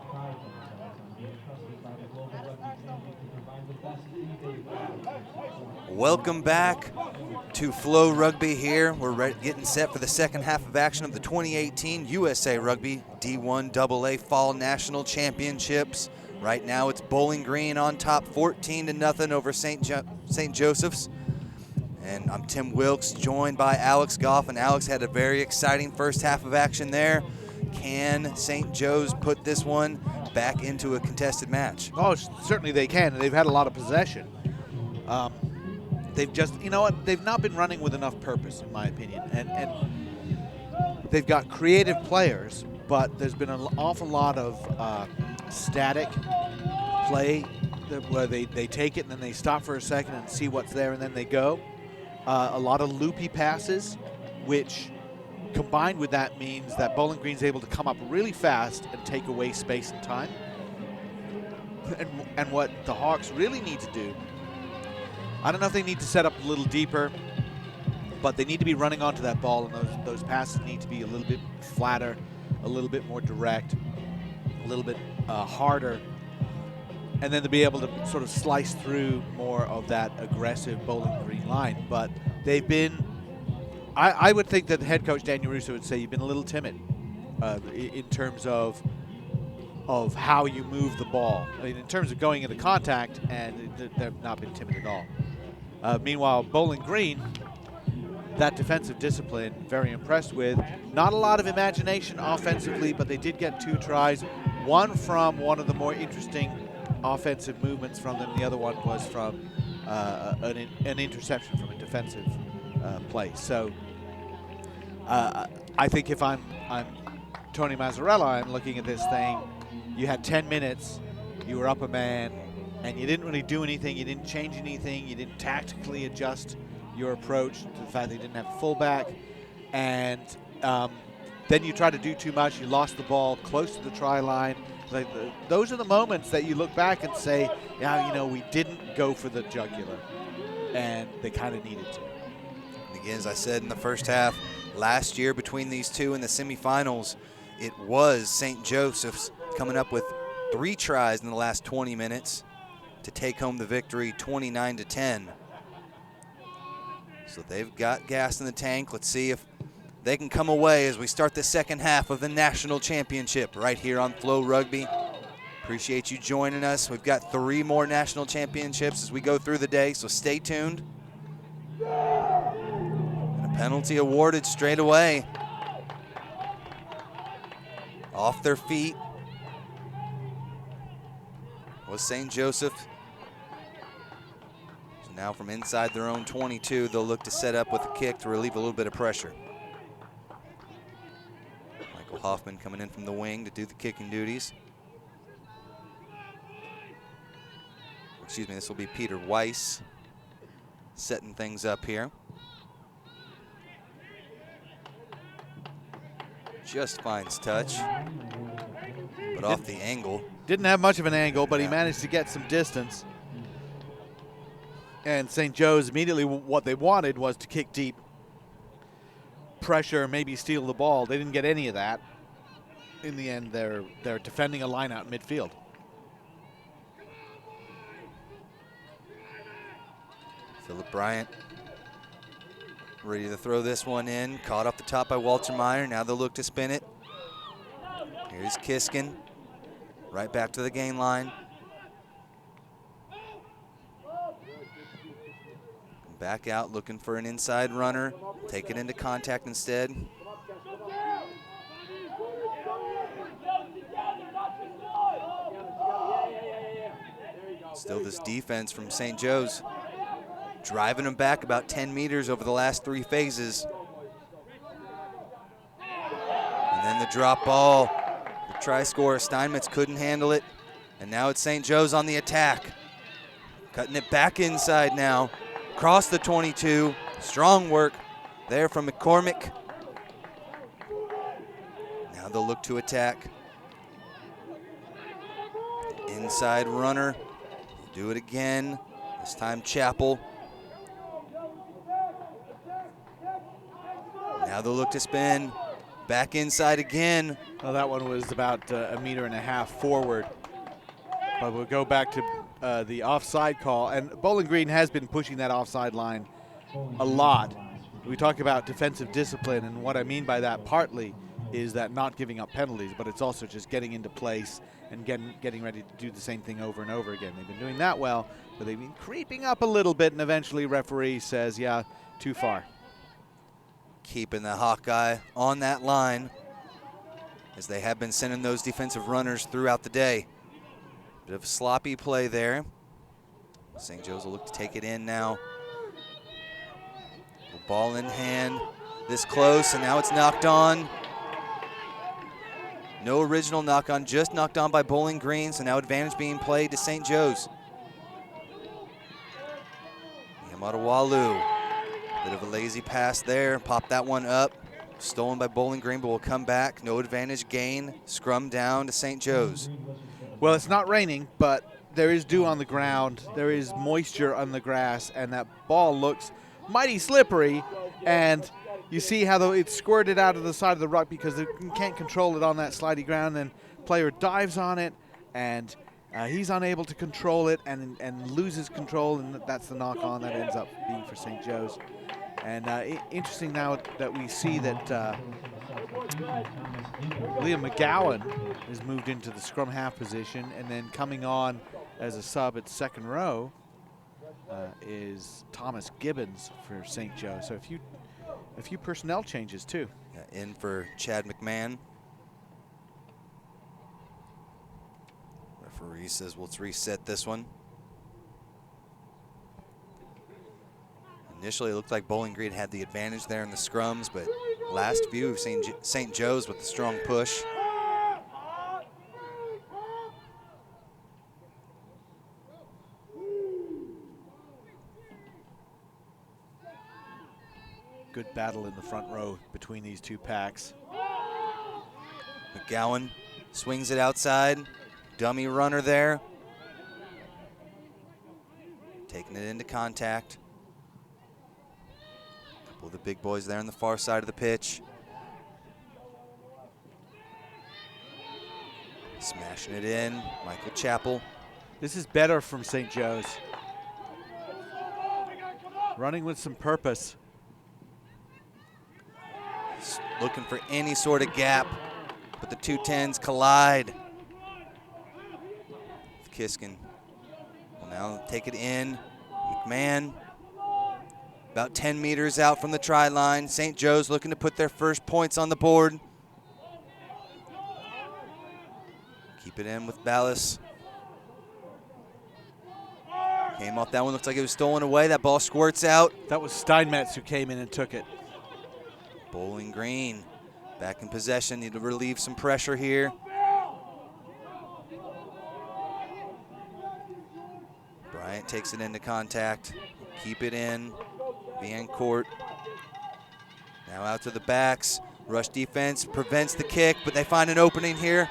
prides themselves on being trusted by the global rugby community to provide the best three-day Welcome back to Flow Rugby here. We're getting set for the second half of action of the 2018 USA Rugby D1 AA Fall National Championships. Right now it's Bowling Green on top 14-0 over St. Joseph's. And I'm Tim Wilkes, joined by Alex Goff, and Alex had a very exciting first half of action there. Can St. Joe's put this one back into a contested match? Oh, certainly they can. They've had a lot of possession. They've just, you know what, they've not been running with enough purpose, in my opinion. And they've got creative players, but there's been an awful lot of static play where they take it and then they stop for a second and see what's there and then they go. A lot of loopy passes, which combined with that means that Bowling Green's able to come up really fast and take away space and time. And what the Hawks really need to do, I don't know if they need to set up a little deeper, but they need to be running onto that ball, and those passes need to be a little bit flatter, a little bit more direct, a little bit harder, and then to be able to sort of slice through more of that aggressive Bowling Green line. But they've been, I would think that head coach Daniel Russo would say you've been a little timid in terms of how you move the ball. I mean, in terms of going into contact, and they've not been timid at all. Meanwhile, Bowling Green, that defensive discipline, very impressed with. Not a lot of imagination offensively, but they did get 2 tries. One from one of the more interesting offensive movements from them. The other one was from an interception from a defensive play. So I think if I'm Tony Mazzarella, I'm looking at this thing. You had 10 minutes, you were up a man, and you didn't really do anything. You didn't change anything. You didn't tactically adjust your approach to the fact that you didn't have a fullback. And then you tried to do too much. You lost the ball close to the try line. Like those are the moments that you look back and say, yeah, you know, we didn't go for the jugular, and they kind of needed to. And again, as I said in the first half, last year between these two in the semifinals, it was St. Joseph's coming up with 3 tries in the last 20 minutes to take home the victory 29-10. So they've got gas in the tank. Let's see if they can come away as we start the second half of the national championship right here on Flow Rugby. Appreciate you joining us. We've got 3 more national championships as we go through the day, so stay tuned. And a penalty awarded straight away. Off their feet was St. Joseph. So now from inside their own 22, they'll look to set up with a kick to relieve a little bit of pressure. Michael Hoffman coming in from the wing to do the kicking duties. Excuse me, this will be Peter Weiss setting things up here. Just finds touch, but off the angle. Didn't have much of an angle, but he managed to get some distance. And St. Joe's immediately, what they wanted was to kick deep, pressure, maybe steal the ball. They didn't get any of that. In the end, they're defending a line out in midfield. Philip Bryant ready to throw this one in. Caught off the top by Walter Meyer. Now they'll look to spin it. Here's Kiskin. Right back to the gain line. Back out looking for an inside runner. Take it into contact instead. Still this defense from St. Joe's. Driving them back about 10 meters over the last 3 phases. And then the drop ball. The try scorer, Steinmetz, couldn't handle it. And now it's St. Joe's on the attack. Cutting it back inside now. Across the 22. Strong work there from McCormick. Now they'll look to attack. Inside runner. Do it again. This time Chappell. Now they'll look to spin. Back inside again. Well, that one was about a meter and a half forward. But we'll go back to the offside call. And Bowling Green has been pushing that offside line a lot. We talk about defensive discipline, and what I mean by that partly is that not giving up penalties, but it's also just getting into place and getting ready to do the same thing over and over again. They've been doing that well, but they've been creeping up a little bit, and eventually referee says, yeah, too far. Keeping the Hawkeye on that line, as they have been sending those defensive runners throughout the day. Bit of sloppy play there. St. Joe's will look to take it in now. The ball in hand, this close, and now it's knocked on. No original knock on, just knocked on by Bowling Green, so now advantage being played to St. Joe's. Yamato Walu, bit of a lazy pass there, pop that one up. Stolen by Bowling Green, but will come back. No advantage gain, scrum down to St. Joe's. Well, it's not raining, but there is dew on the ground. There is moisture on the grass, and that ball looks mighty slippery. And you see how it's squirted out of the side of the ruck because you can't control it on that slidey ground. And player dives on it, and he's unable to control it and loses control, and that's the knock-on that ends up being for St. Joe's. And interesting now that we see that Liam McGowan has moved into the scrum half position, and then coming on as a sub at second row is Thomas Gibbons for St. Joe. So a few personnel changes too. Yeah, in for Chad McMahon. Referee says, well, let's reset this one. Initially, it looked like Bowling Green had the advantage there in the scrums, but last view of St. Joe's with the strong push. Good battle in the front row between these two packs. McGowan swings it outside. Dummy runner there. Taking it into contact. Couple of the big boys there on the far side of the pitch. Smashing it in, Michael Chappell. This is better from St. Joe's. Running with some purpose. Looking for any sort of gap, but the two 10s collide. Kiskin will now take it in. McMahon about 10 meters out from the try line. St. Joe's looking to put their first points on the board. Keep it in with Ballas. Came off that one, looks like it was stolen away. That ball squirts out. That was Steinmetz who came in and took it. Bowling Green back in possession, need to relieve some pressure here. Bryant takes it into contact, keep it in. Vancourt now out to the backs. Rush defense prevents the kick, but they find an opening here.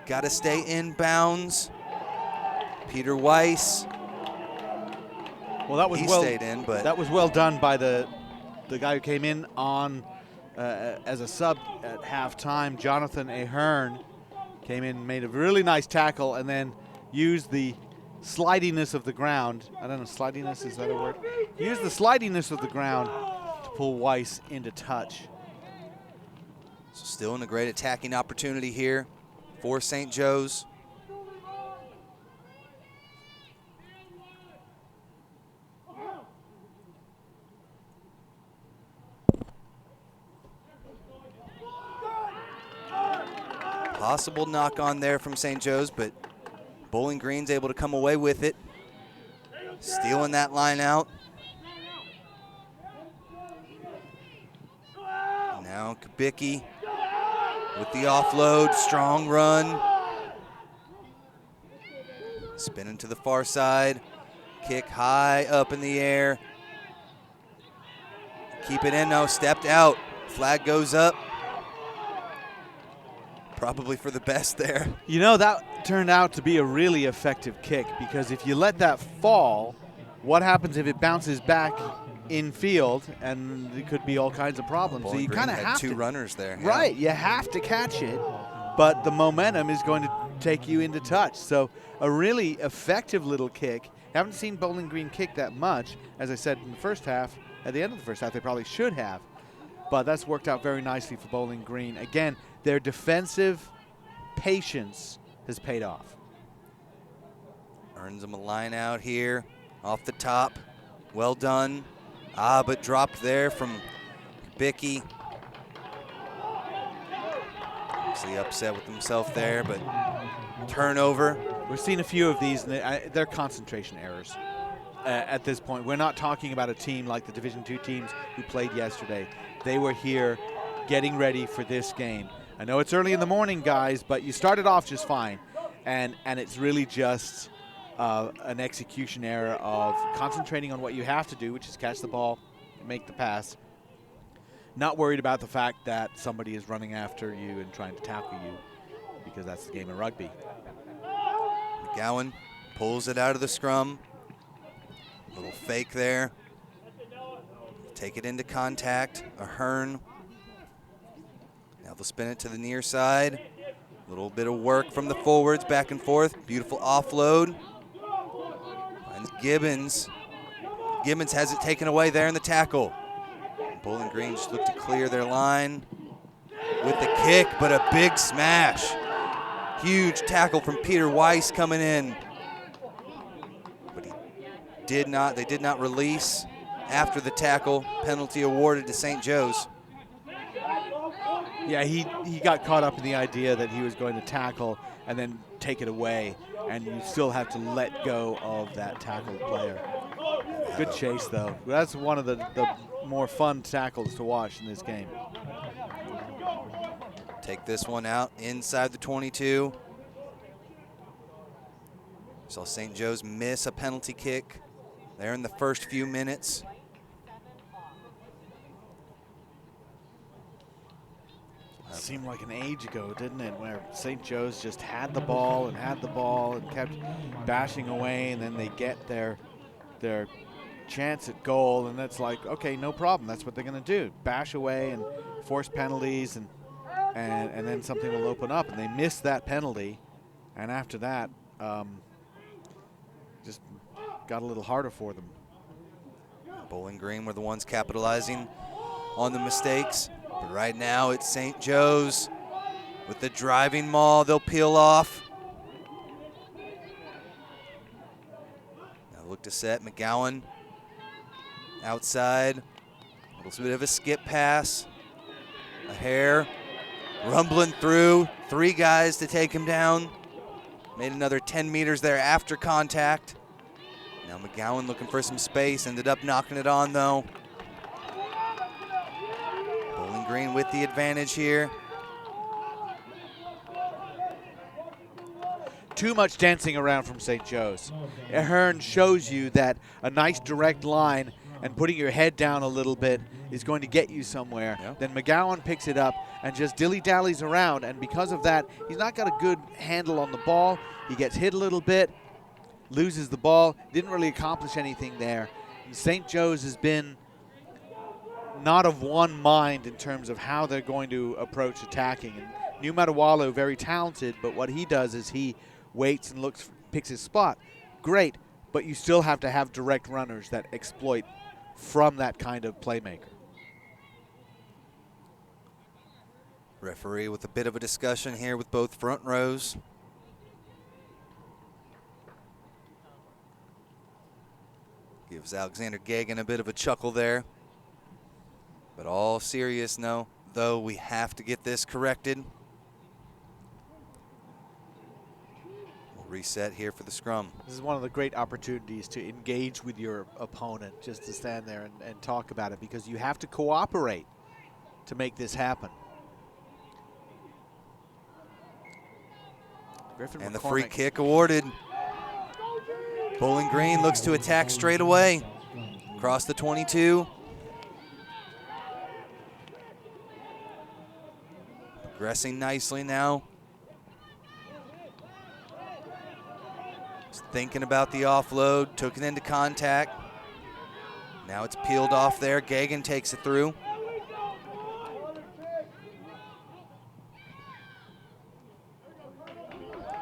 Got to stay in bounds. Peter Weiss. Well, that was he well stayed in, but that was well done by the guy who came in on as a sub at halftime. Jonathan Ahern came in, made a really nice tackle, and then used the slidiness of the ground. I don't know, slidiness, is that a word? Used the slidiness of the ground to pull Weiss into touch. So still in a great attacking opportunity here for St. Joe's. Possible knock on there from St. Joe's, but Bowling Green's able to come away with it. Stealing that line out. Now Kubicki with the offload, strong run. Spinning to the far side. Kick high up in the air. Keep it in, no, stepped out. Flag goes up. Probably for the best there. You know, that turned out to be a really effective kick, because if you let that fall, what happens if it bounces back in field, and there could be all kinds of problems. So Bowling you Green kind of had have two to, runners there. Yeah. right? You have to catch it, but the momentum is going to take you into touch. So a really effective little kick. Haven't seen Bowling Green kick that much, as I said in the first half. At the end of the first half, they probably should have, but that's worked out very nicely for Bowling Green. Again, their defensive patience has paid off. Earns him a line out here off the top. Well done. But dropped there from Bicky. Obviously upset with himself there, but turnover. We've seen a few of these, and they're concentration errors. At this point, we're not talking about a team like the Division II teams who played yesterday. They were here getting ready for this game. I know it's early in the morning, guys, but you started off just fine, and it's really just an execution error of concentrating on what you have to do, which is catch the ball, make the pass. Not worried about the fact that somebody is running after you and trying to tackle you, because that's the game of rugby. McGowan pulls it out of the scrum. Little fake there. Take it into contact. Ahern. Now they'll spin it to the near side. Little bit of work from the forwards, back and forth. Beautiful offload. Finds Gibbons. Gibbons has it taken away there in the tackle. Bowling Green just looked to clear their line with the kick, but a big smash. Huge tackle from Peter Weiss coming in. They did not release after the tackle. Penalty awarded to St. Joe's. Yeah, he got caught up in the idea that he was going to tackle and then take it away, and you still have to let go of that tackled player. Good chase, though. That's one of the more fun tackles to watch in this game. Take this one out inside the 22. Saw St. Joe's miss a penalty kick there in the first few minutes. Seemed like an age ago, didn't it, where St. Joe's just had the ball and kept bashing away, and then they get their chance at goal, and that's like, okay, no problem. That's what they're going to do, bash away and force penalties, and then something will open up. And they missed that penalty, and after that, just got a little harder for them. Bowling Green were the ones capitalizing on the mistakes. But right now it's St. Joe's with the driving maul. They'll peel off. Now look to set. McGowan outside. A little bit of a skip pass. A hair rumbling through. 3 guys to take him down. Made another 10 meters there after contact. Now McGowan looking for some space. Ended up knocking it on though. Bowling Green with the advantage here. Too much dancing around from St. Joe's. Ahern shows you that a nice direct line and putting your head down a little bit is going to get you somewhere. Yep. Then McGowan picks it up and just dilly-dallies around, and because of that, he's not got a good handle on the ball. He gets hit a little bit, loses the ball, didn't really accomplish anything there. And St. Joe's has been not of one mind in terms of how they're going to approach attacking. And New Matawalu, very talented, but what he does is he waits and looks, picks his spot. Great, but you still have to have direct runners that exploit from that kind of playmaker. Referee with a bit of a discussion here with both front rows. Gives Alexander Gagan a bit of a chuckle there. But all serious, no, though we have to get this corrected. We'll reset here for the scrum. This is one of the great opportunities to engage with your opponent, just to stand there and talk about it, because you have to cooperate to make this happen. Griffin And McCormick. the free kick awarded. Bowling Green looks to attack straight away. Across the 22. Progressing nicely now. Just thinking about the offload, took it into contact. Now it's peeled off there. Gagan takes it through.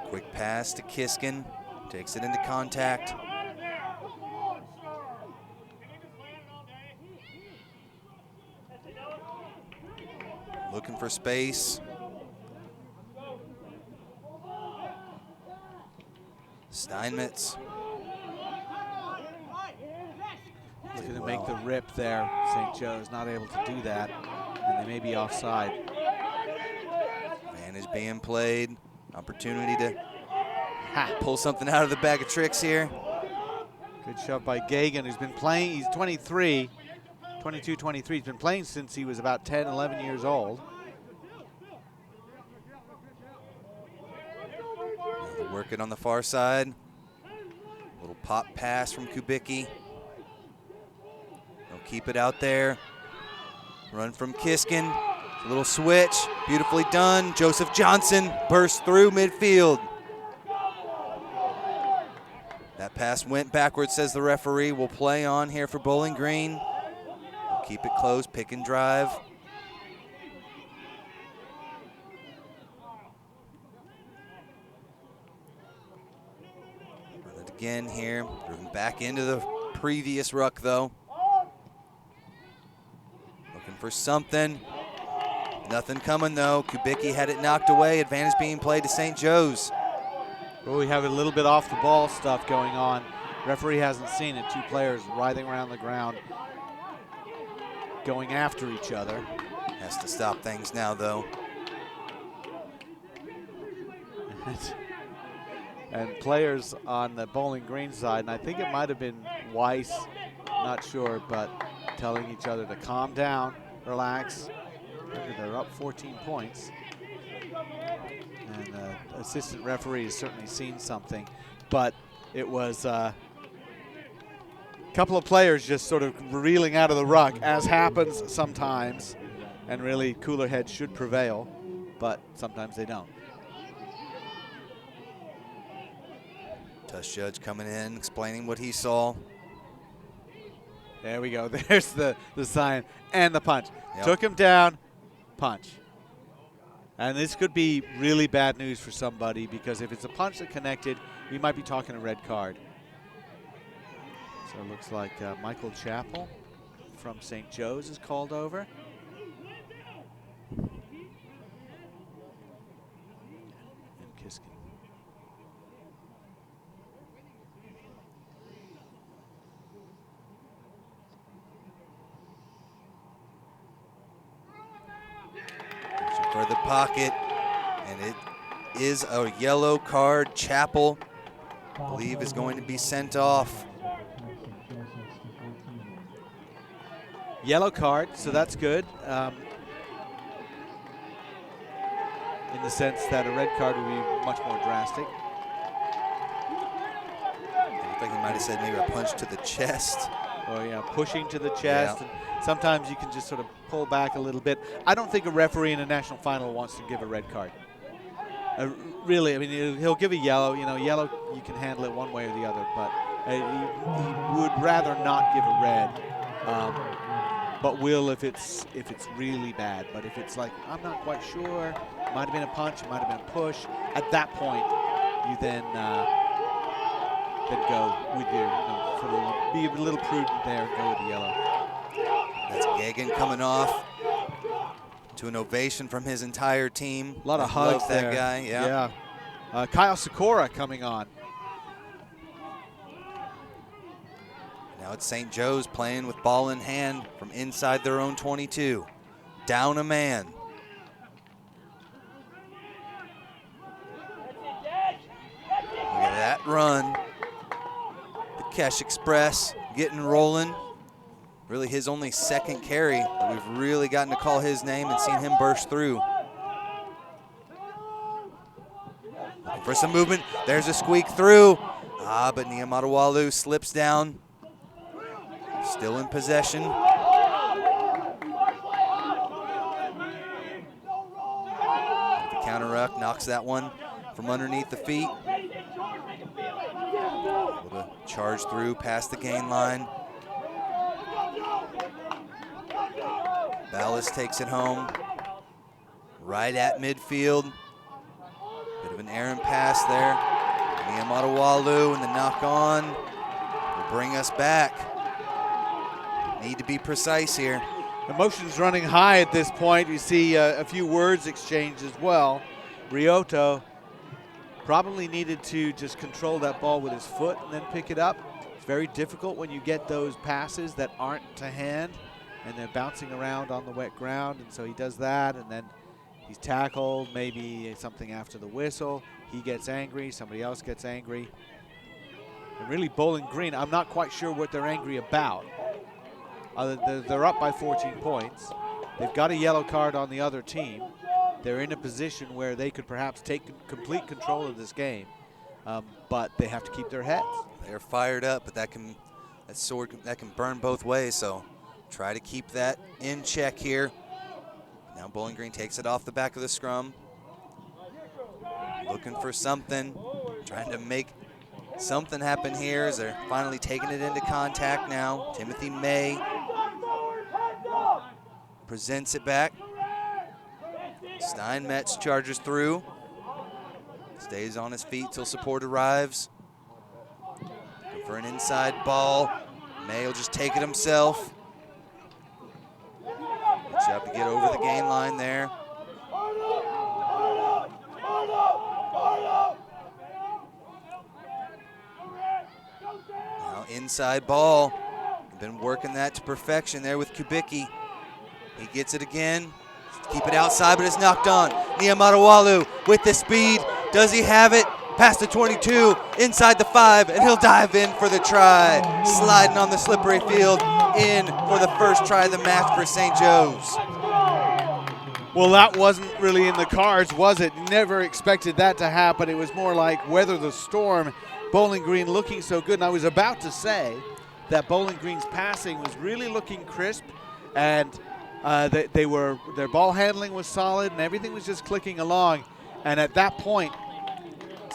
Quick pass to Kiskin. Takes it into contact. Looking for space. Steinmetz. Looking to make the rip there. St. Joe's not able to do that, and they may be offside. Advantage being played. Opportunity to pull something out of the bag of tricks here. Good shove by Gagan, who's been playing. He's 23, 22, 23. He's been playing since he was about 10, 11 years old. Working on the far side. Little pop pass from Kubicki. They'll keep it out there. Run from Kiskin. A little switch. Beautifully done. Joseph Johnson bursts through midfield. That pass went backwards, says the referee. We'll play on here for Bowling Green. We'll keep it close. Pick and drive. Again here, driven back into the previous ruck though. Looking for something. Nothing coming though. Kubicki had it knocked away. Advantage being played to St. Joe's. Well, we have a little bit off the ball stuff going on. Referee hasn't seen it. Two players writhing around the ground, going after each other. Has to stop things now though. And players on the Bowling Green side, and I think it might have been Weiss, not sure, but telling each other to calm down, relax. They're up 14 points. And the assistant referee has certainly seen something, but it was a couple of players just sort of reeling out of the ruck, as happens sometimes, and really cooler heads should prevail, but sometimes they don't. Tush judge coming in, explaining what he saw. There we go. There's the sign and the punch. Yep. Took him down, punch. And this could be really bad news for somebody, because if it's a punch that connected, we might be talking a red card. So it looks like Michael Chappell from St. Joe's is called over. And Kiskin. For the pocket, and it is a yellow card. Chappell, I believe, is going to be sent off. Yellow card, so that's good. In the sense that a red card would be much more drastic. I think he might have said maybe a punch to the chest. Oh yeah, pushing to the chest. Yeah. And sometimes you can just sort of pull back a little bit. I don't think a referee in a national final wants to give a red card. Really, I mean, he'll give a yellow. You know, yellow, you can handle it one way or the other, but he would rather not give a red. But will if it's really bad. But if it's like, I'm not quite sure, might have been a punch, it might have been a push. At that point, you then go with your, sort of be a little prudent there and go with the yellow. That's Gagan coming off to an ovation from his entire team. A lot of hugs love there. That guy, yeah. Kyle Sikora coming on. Now it's St. Joe's playing with ball in hand from inside their own 22. Down a man. Look at that run. The Kesh Express getting rolling. Really his only second carry that we've really gotten to call his name and seen him burst through. Looking for some movement. There's a squeak through. But Niamatawalu slips down. Still in possession. The counter ruck knocks that one from underneath the feet. Able to charge through past the gain line. Palace takes it home. Right at midfield. Bit of an errant pass there. Niamatawalu and the knock on will bring us back. Need to be precise here. Emotions running high at this point. You see a few words exchanged as well. Rioto probably needed to just control that ball with his foot and then pick it up. It's very difficult when you get those passes that aren't to hand and they're bouncing around on the wet ground, and so he does that, and then he's tackled, maybe something after the whistle. He gets angry, somebody else gets angry. And really, Bowling Green, I'm not quite sure what they're angry about. They're up by 14 points. They've got a yellow card on the other team. They're in a position where they could perhaps take complete control of this game, but they have to keep their heads. They're fired up, but that can burn both ways, so try to keep that in check here. Now Bowling Green takes it off the back of the scrum. Looking for something, trying to make something happen here as they're finally taking it into contact now. Timothy May presents it back. Steinmetz charges through. Stays on his feet till support arrives. Looking for an inside ball. May will just take it himself. Good job to get over the gain line there. Now inside ball. Been working that to perfection there with Kubicki. He gets it again. Keep it outside, but it's knocked on. Niamatawalu with the speed. Does he have it? Past the 22, inside the 5, and he'll dive in for the try. Sliding on the slippery field, in for the first try of the match for St. Joe's. Well, that wasn't really in the cards, was it? Never expected that to happen. It was more like weather the storm. Bowling Green looking so good. And I was about to say that Bowling Green's passing was really looking crisp, and their ball handling was solid, and everything was just clicking along. And at that point,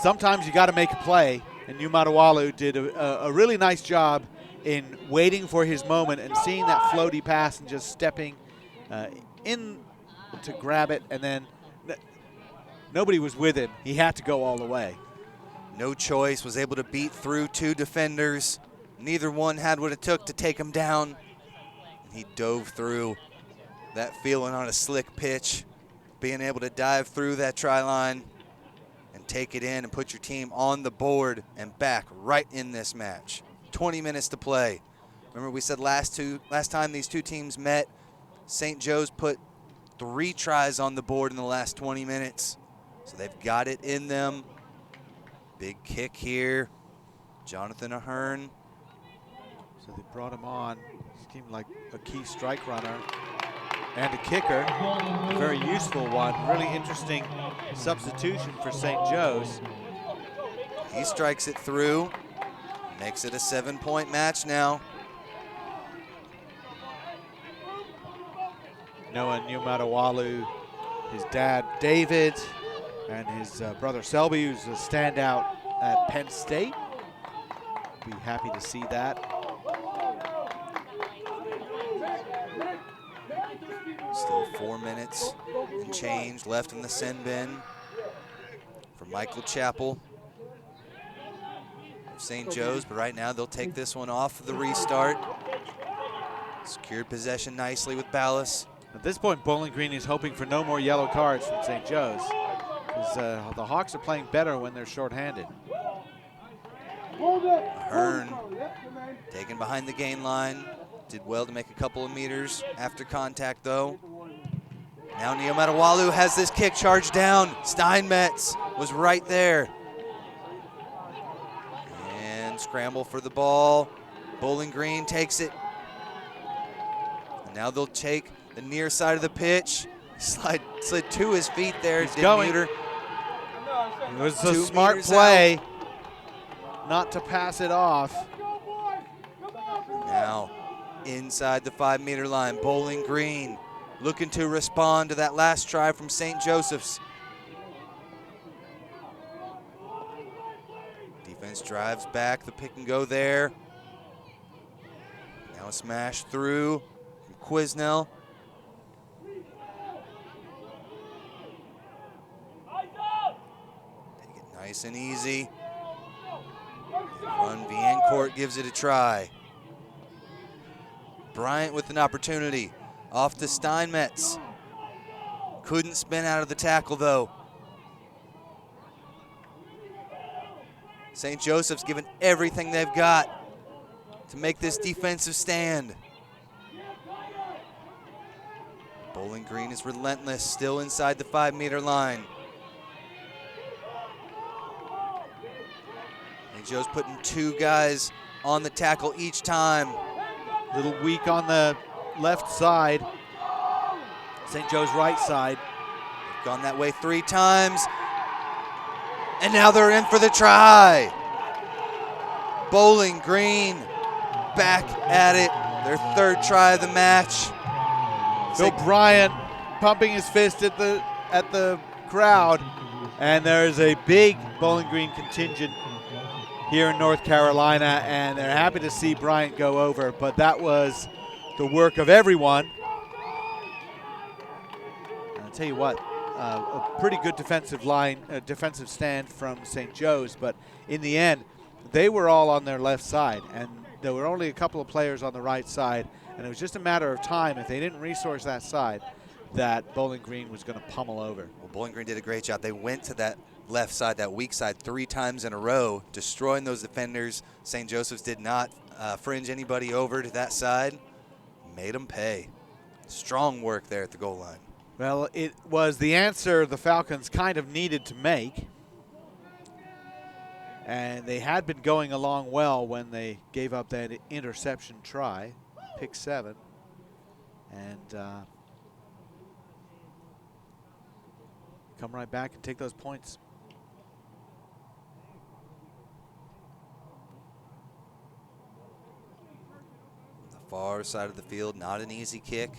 sometimes you got to make a play, and Niamatawalu did a really nice job in waiting for his moment and seeing that floaty pass and just stepping in to grab it, and then nobody was with him. He had to go all the way. No choice, was able to beat through 2 defenders. Neither one had what it took to take him down. He dove through. That feeling on a slick pitch, being able to dive through that try line and take it in and put your team on the board and back right in this match. 20 minutes to play. Remember we said last time these two teams met, St. Joe's put 3 tries on the board in the last 20 minutes. So they've got it in them. Big kick here. Jonathan Ahern. So they brought him on. He seemed like a key strike runner and a kicker. A very useful one. Really interesting substitution for St. Joe's. He strikes it through. Makes it a 7-point match now. Noah Niamatawalu, his dad David, and his brother Selby, who's a standout at Penn State. Be happy to see that. Still 4 minutes and change left in the sin bin for Michael Chappell of St. Joe's, but right now they'll take this one off of the restart. Secured possession nicely with Ballas. At this point, Bowling Green is hoping for no more yellow cards from St. Joe's, because the Hawks are playing better when they're shorthanded. Ahern taken behind the gain line. Did well to make a couple of meters after contact, though. Now Niamatawalu has this kick charged down. Steinmetz was right there. And scramble for the ball. Bowling Green takes it. And now they'll take the near side of the pitch. Slid to his feet there. He's going. It was a smart play not to pass it off. Now inside the 5-meter line, Bowling Green looking to respond to that last try from St. Joseph's. Defense drives back, the pick and go there. Now a smash through from Quisnell. Nice and easy. Run Viencourt gives it a try. Bryant with an opportunity. Off to Steinmetz. Couldn't spin out of the tackle though. St. Joseph's given everything they've got to make this defensive stand. Bowling Green is relentless, still inside the 5-meter line. St. Joe's putting 2 guys on the tackle each time. Little weak on the left side. St. Joe's right side. They've gone that way 3 times. And now they're in for the try. Bowling Green back at it. Their 3rd try of the match. Bill Bryant pumping his fist at the crowd. And there's a big Bowling Green contingent here in North Carolina, and they're happy to see Bryant go over, but that was the work of everyone. And I'll tell you what, a pretty good defensive stand from St. Joe's, but in the end, they were all on their left side, and there were only a couple of players on the right side, and it was just a matter of time. If they didn't resource that side, that Bowling Green was going to pummel over. Well, Bowling Green did a great job. They went to that left side, that weak side, 3 times in a row, destroying those defenders. St. Joseph's did not fringe anybody over to that side. Made them pay. Strong work there at the goal line. Well, it was the answer the Falcons kind of needed to make. And they had been going along well when they gave up that interception try, pick 7. And come right back and take those points. The far side of the field, not an easy kick.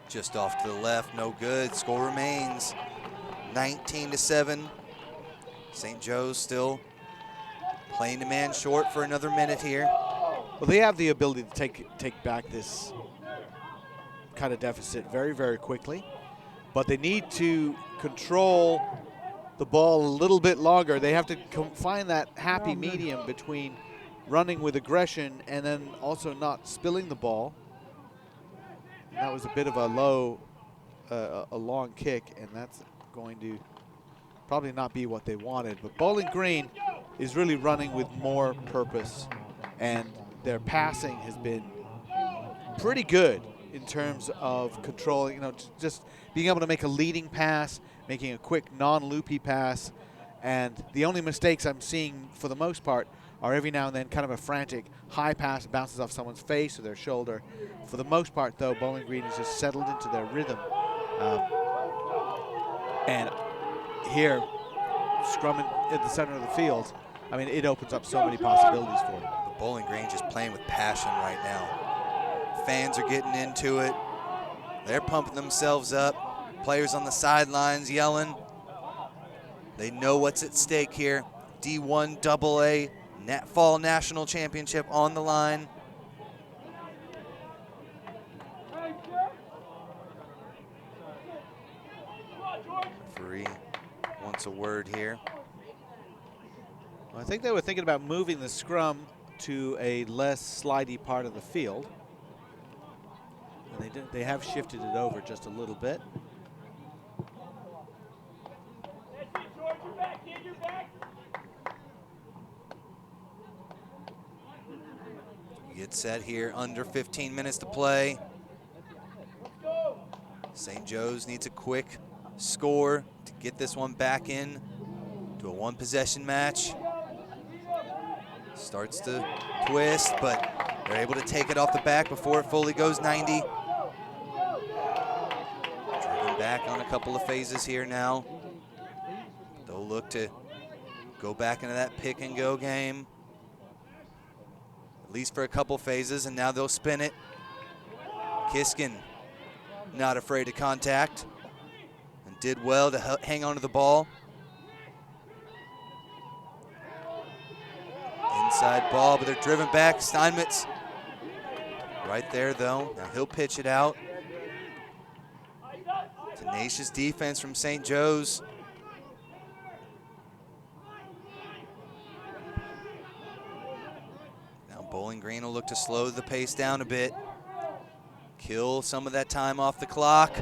Just off to the left, no good. Score remains 19-7. St. Joe's still playing the man short for another minute here. Well, they have the ability to take back this kind of deficit very, very quickly, but they need to control the ball a little bit longer. They have to find that happy medium between running with aggression and then also not spilling the ball. And that was a bit of a long kick, and that's going to probably not be what they wanted. But Bowling Green is really running with more purpose, and their passing has been pretty good in terms of controlling, just being able to make a leading pass, making a quick non-loopy pass. And the only mistakes I'm seeing for the most part are every now and then kind of a frantic high pass bounces off someone's face or their shoulder. For the most part, though, Bowling Green has just settled into their rhythm. And here, scrumming at the center of the field, I mean, it opens up so many possibilities for them. The Bowling Green just playing with passion right now. Fans are getting into it. They're pumping themselves up. Players on the sidelines yelling. They know what's at stake here. D1 AA Fall National Championship on the line. Referee wants a word here. Well, I think they were thinking about moving the scrum to a less slidey part of the field. And they have shifted it over just a little bit. Get set here, under 15 minutes to play. St. Joe's needs a quick score to get this one back in to a 1-possession match. Starts to twist, but they're able to take it off the back before it fully goes 90. Driven back on a couple of phases here now. They'll look to go back into that pick and go game, at least for a couple phases, and now they'll spin it. Kiskin not afraid to contact and did well to hang on to the ball. Inside ball, but they're driven back. Steinmetz right there though. Now he'll pitch it out. Tenacious defense from St. Joe's. Bowling Green will look to slow the pace down a bit. Kill some of that time off the clock.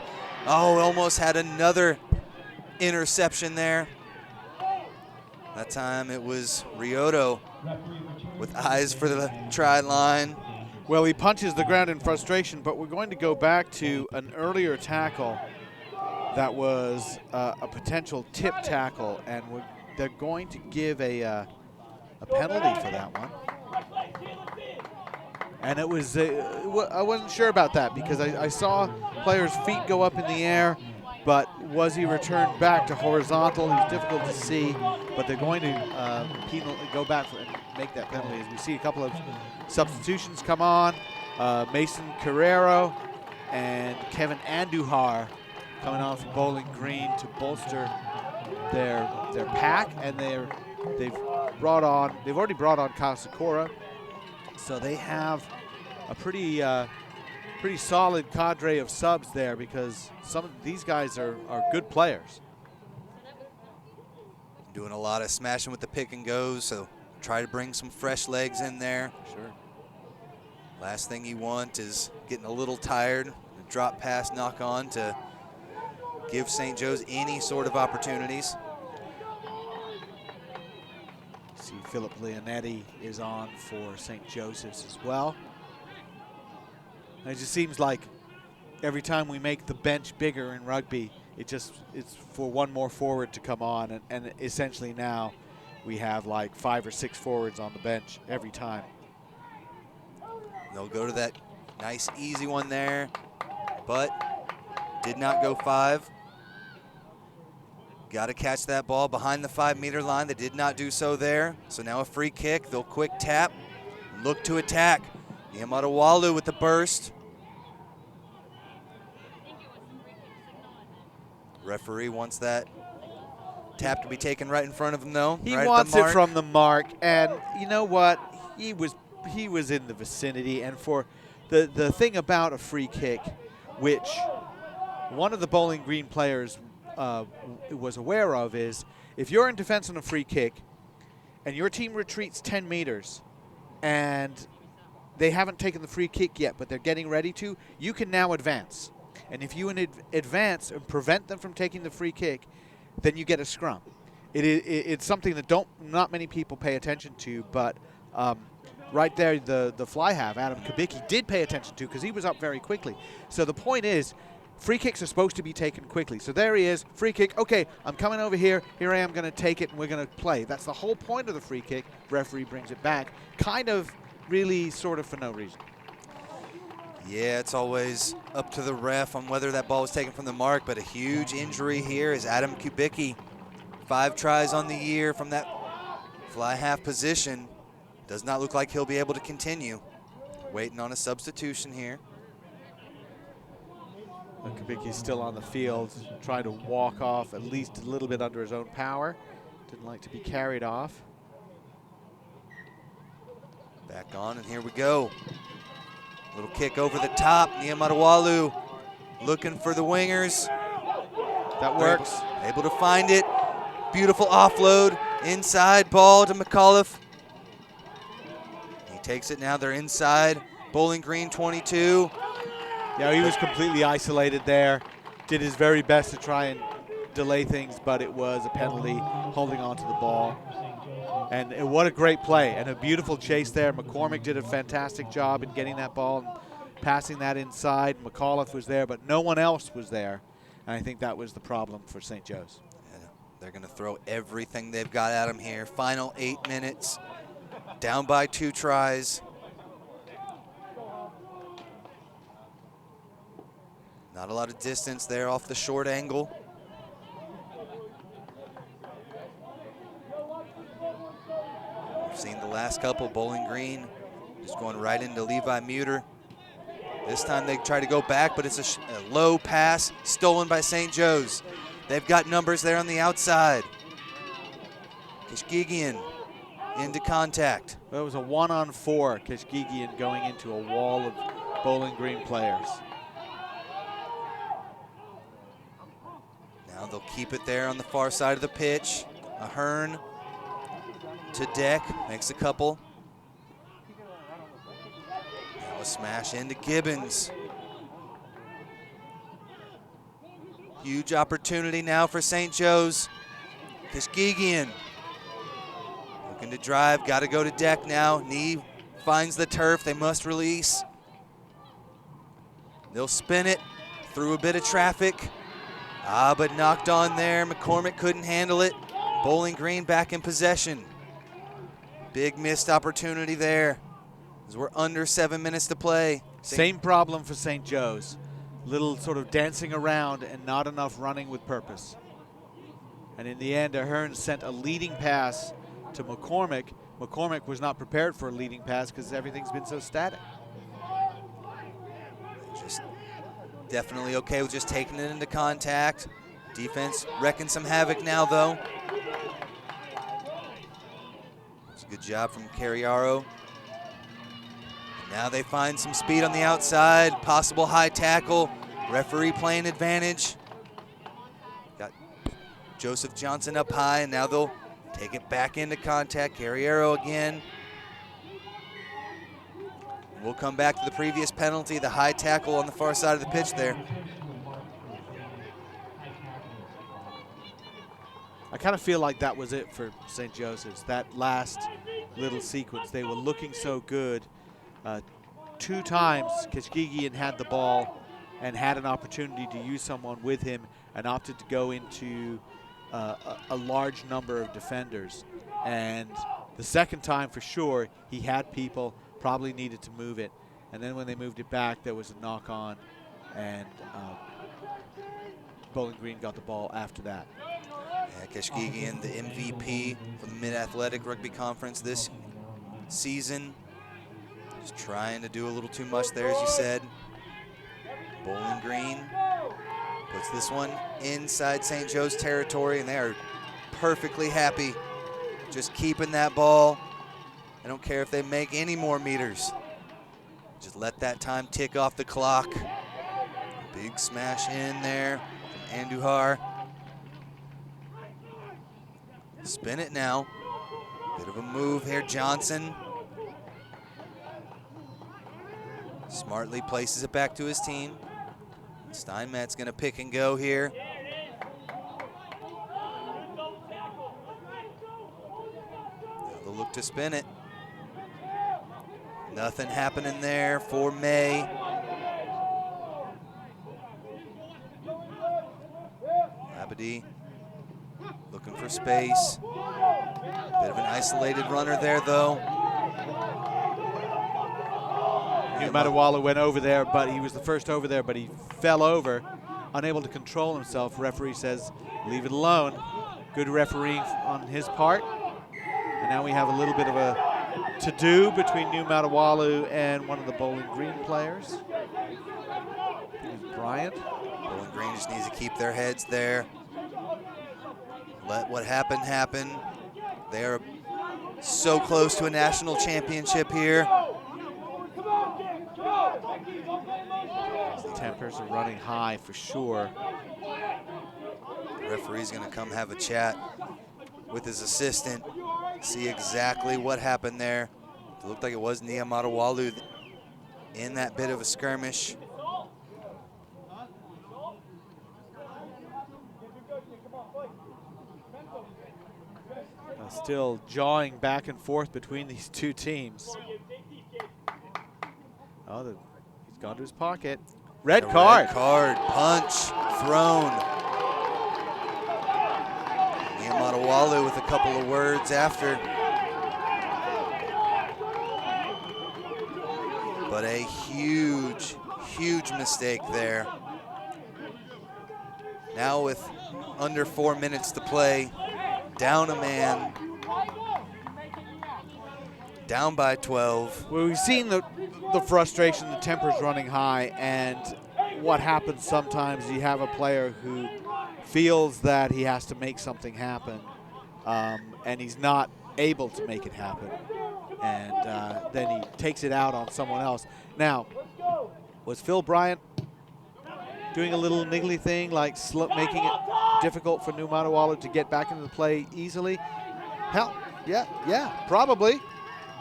Oh, almost had another interception there. That time it was Rioto with eyes for the try line. Well, he punches the ground in frustration, but we're going to go back to an earlier tackle that was a potential tip tackle, and they're going to give a penalty for that one. And it was, I wasn't sure about that because I saw players' feet go up in the air, but was he returned back to horizontal? He's difficult to see, but they're going to go back and make that penalty. As we see a couple of substitutions come on, Mason Carrero and Kevin Andujar coming on from Bowling Green to bolster their pack, and they've already brought on Kyle Sikora, so they have a pretty solid cadre of subs there because some of these guys are good players. Doing a lot of smashing with the pick and goes, so try to bring some fresh legs in there. Sure. Last thing you want is getting a little tired, a drop pass knock on to give St. Joe's any sort of opportunities. See Philip Leonetti is on for St. Joseph's as well. And it just seems like every time we make the bench bigger in rugby, it's for one more forward to come on, and essentially now we have like 5 or 6 forwards on the bench every time. They'll go to that nice easy one there, but did not go 5. Got to catch that ball behind the 5-meter line. They did not do so there. So now a free kick. They'll quick tap, look to attack. Yamadawalu with the burst. Referee wants that tap to be taken right in front of him, though. He right wants at the mark. it from the mark, and you know what? He was in the vicinity, and for the thing about a free kick, which one of the Bowling Green players was aware of, is if you're in defense on a free kick and your team retreats 10 meters and they haven't taken the free kick yet, but they're getting ready to, you can now advance. And if you advance and prevent them from taking the free kick, then you get a scrum. It's something that not many people pay attention to, but right there, the fly half, Adam Kubicki, did pay attention to because he was up very quickly. So the point is, free kicks are supposed to be taken quickly. So there he is, free kick. Okay, I'm coming over here. Here I am going to take it, and we're going to play. That's the whole point of the free kick. Referee brings it back, kind of really sort of for no reason. Yeah, it's always up to the ref on whether that ball was taken from the mark, but a huge injury here is Adam Kubicki. 5 tries on the year from that fly half position. Does not look like he'll be able to continue. Waiting on a substitution here. Kubicki's still on the field, trying to walk off at least a little bit under his own power. Didn't like to be carried off. Back on, and here we go. Little kick over the top. Niamadawalu looking for the wingers. That works. Able to find it. Beautiful offload. Inside ball to McAuliffe. He takes it now. They're inside. Bowling Green 22. Yeah, he was completely isolated there. Did his very best to try and delay things, but it was a penalty, holding on to the ball. And what a great play and a beautiful chase there. McCormick did a fantastic job in getting that ball and passing that inside. McAuliffe was there, but no one else was there. And I think that was the problem for St. Joe's. And they're going to throw everything they've got at him here. Final 8 minutes. Down by 2 tries. Not a lot of distance there off the short angle. We've seen the last couple. Bowling Green just going right into Levi Muter. This time they try to go back, but it's a low pass stolen by St. Joe's. They've got numbers there on the outside. Kishgigian into contact. Well, it was a 1-on-4, Kishgigian going into a wall of Bowling Green players. Now they'll keep it there on the far side of the pitch. Ahern to Deck, makes a couple. smash into Gibbons. Huge opportunity now for St. Joe's. Kishgigian looking to drive, got to go to deck now. Knee finds the turf, they must release. They'll spin it through a bit of traffic. But knocked on there. McCormick couldn't handle it. Bowling Green back in possession. Big missed opportunity there as we're under 7 minutes to play. Same problem for St. Joe's. Little sort of dancing around and not enough running with purpose. And in the end, Ahern sent a leading pass to McCormick. McCormick was not prepared for a leading pass because everything's been so static. Just definitely okay with just taking it into contact. Defense wrecking some havoc now, though. It's a good job from Carriaro. Now they find some speed on the outside, possible high tackle. Referee playing advantage. Got Joseph Johnson up high, and now they'll take it back into contact. Carriero again. We'll come back to the previous penalty, the high tackle on the far side of the pitch there. I kind of feel like that was it for St. Joseph's, that last little sequence. They were looking so good. 2 times Kishgigian had the ball and had an opportunity to use someone with him and opted to go into a large number of defenders. And the second time for sure, he had people, probably needed to move it. And then when they moved it back, there was a knock on, and Bowling Green got the ball after that. Yeah, Kishgigian, the MVP for the Mid-Athletic Rugby Conference this season. Just trying to do a little too much there, as you said. Bowling Green puts this one inside St. Joe's territory, and they are perfectly happy just keeping that ball. I don't care if they make any more meters. Just let that time tick off the clock. Big smash in there from Andujar. Spin it now. Bit of a move here, Johnson. Smartly places it back to his team. Steinmetz gonna pick and go here. Now they'll look to spin it. Nothing happening there for May. Labadie looking for space. Bit of an isolated runner there, though. Matawalu went over there, but he was the first over there, but he fell over, unable to control himself. Referee says, leave it alone. Good refereeing on his part. And now we have a little bit of a to-do between New Matawalu and one of the Bowling Green players. Bryant. Bowling Green just needs to keep their heads there. Let what happened happen. They are so close to a national championship here. The tempers are running high for sure. The referee's gonna come have a chat with his assistant, see exactly what happened there. It looked like it was Nia Matawalu in that bit of a skirmish. Still jawing back and forth between these two teams. Oh, he's gone to his pocket. Red card. Red card, punch, thrown. Nia Matawalu with a couple of words after. But a huge, huge mistake there. Now with under 4 minutes to play, down a man, down by 12. Well, we've seen the frustration, the tempers running high, and what happens sometimes, you have a player who feels that he has to make something happen, and he's not able to make it happen. And then he takes it out on someone else. Now, was Phil Bryant doing a little niggly thing, like making it difficult for New Matawalu to get back into the play easily? Hell, yeah, probably.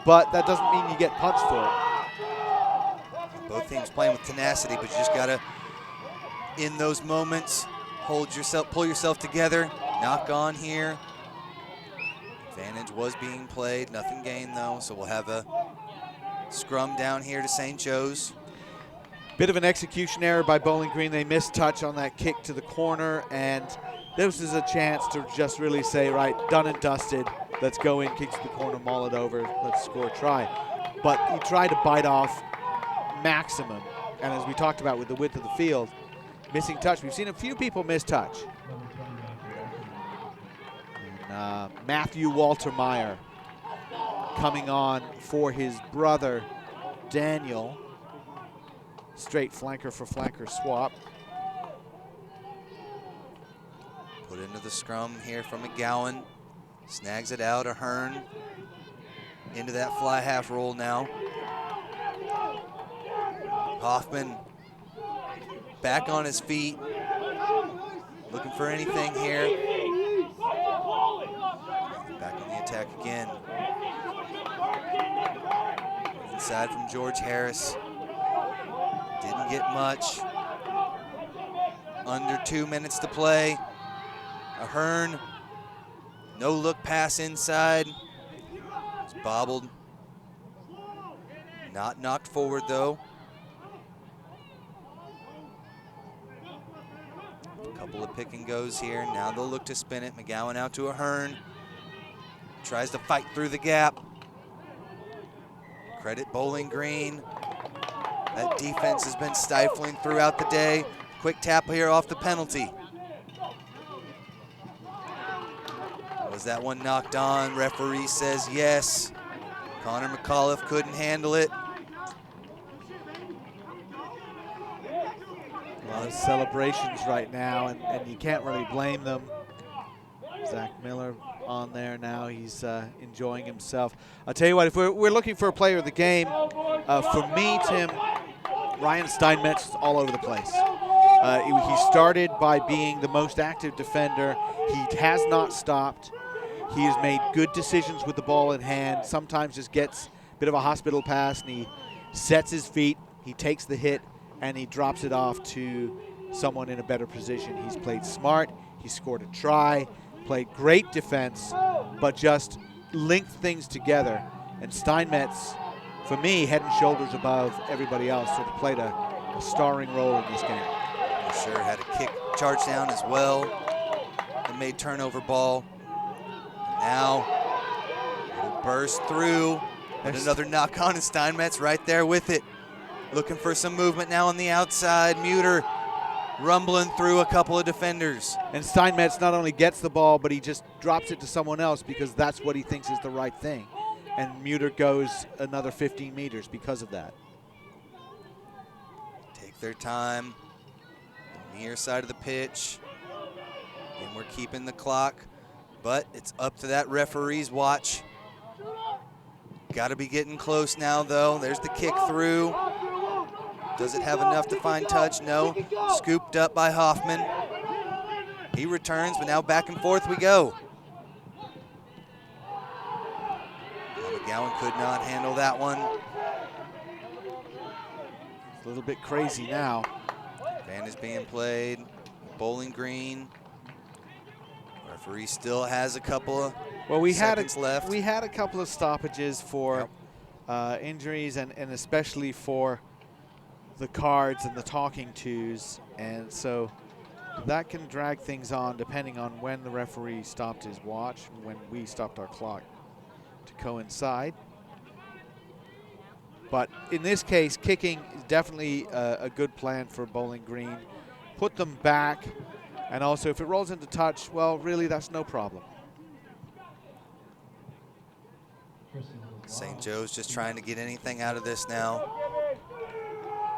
But that doesn't mean you get punched for it. Both teams playing with tenacity, but you just gotta, in those moments, pull yourself together. Knock on here. Advantage was being played, nothing gained though, so we'll have a scrum down here to St. Joe's. Bit of an execution error by Bowling Green. They missed touch on that kick to the corner, and this is a chance to just really say, right, done and dusted. Let's go in, kick to the corner, maul it over, let's score a try. But you try to bite off maximum, and as we talked about with the width of the field, missing touch. We've seen a few people miss touch. And, Matthew Walter Meyer coming on for his brother, Daniel. Straight flanker for flanker swap. Put into the scrum here from McGowan. Snags it out, Ahern. Into that fly half roll now. Hoffman back on his feet. Looking for anything here. Back on the attack again. Inside from George Harris. Didn't get much. Under 2 minutes to play. Ahern, no look pass inside. It's bobbled. Not knocked forward though. A couple of pick and goes here. Now they'll look to spin it. McGowan out to Ahern. Tries to fight through the gap. Credit Bowling Green. That defense has been stifling throughout the day. Quick tap here off the penalty. Was that one knocked on? Referee says yes. Connor McAuliffe couldn't handle it. A lot of celebrations right now, and you can't really blame them. Zach Miller on there now. He's enjoying himself. I'll tell you what, if we're looking for a player of the game, for me, Tim, Ryan Steinmetz is all over the place. He started by being the most active defender. He has not stopped. He has made good decisions with the ball in hand. Sometimes just gets a bit of a hospital pass, and he sets his feet, he takes the hit, and he drops it off to someone in a better position. He's played smart. He scored a try, played great defense, but just linked things together. And Steinmetz, for me, head and shoulders above everybody else, sort of played a starring role in this game. For sure, had a kick charge down as well. And made turnover ball. And now, it'll burst through. And another knock on, and Steinmetz right there with it. Looking for some movement now on the outside. Muter rumbling through a couple of defenders. And Steinmetz not only gets the ball, but he just drops it to someone else because that's what he thinks is the right thing. And Muter goes another 15 meters because of that. Take their time. The near side of the pitch. And we're keeping the clock, but it's up to that referee's watch. Got to be getting close now, though. There's the kick through. Does it have enough to find touch? No. Scooped up by Hoffman. He returns, but now back and forth we go. McGowan could not handle that one. It's a little bit crazy now. Advantage being played. Bowling Green. Referee still has a couple of seconds left. We had a couple of stoppages for injuries and especially for the cards and the talking tos, and so that can drag things on depending on when the referee stopped his watch and when we stopped our clock to coincide. But in this case, kicking is definitely a good plan for Bowling Green. Put them back, and also if it rolls into touch, well, really that's no problem. St. Joe's just trying to get anything out of this now.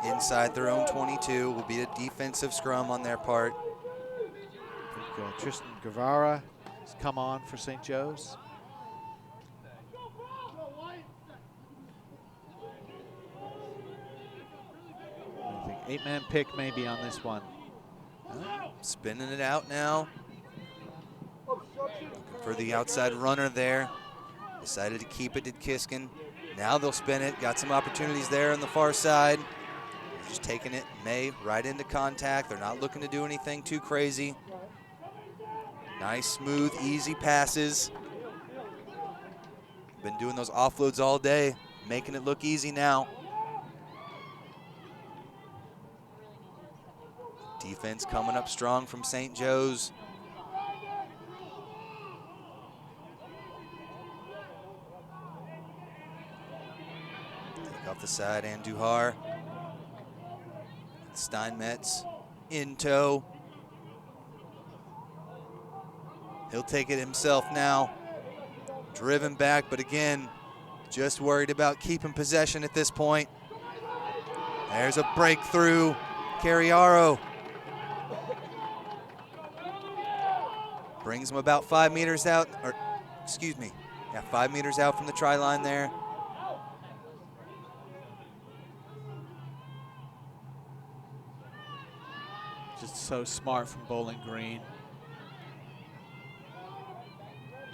Inside their own 22 will be a defensive scrum on their part. I think Tristan Guevara has come on for St. Joe's. I think 8-man pick maybe on this one. Spinning it out now. Looking for the outside runner there. Decided to keep it, did Kiskin. Now they'll spin it. Got some opportunities there on the far side. just taking it, May, right into contact. They're not looking to do anything too crazy. Nice, smooth, easy passes. Been doing those offloads all day, making it look easy now. Defense coming up strong from St. Joe's. Take off the side, Andujar. Steinmetz in tow. He'll take it himself now. Driven back, but again, just worried about keeping possession at this point. There's a breakthrough. Carriaro brings him about 5 meters out, or excuse me, yeah, 5 meters out from the try line there. Just so smart from Bowling Green.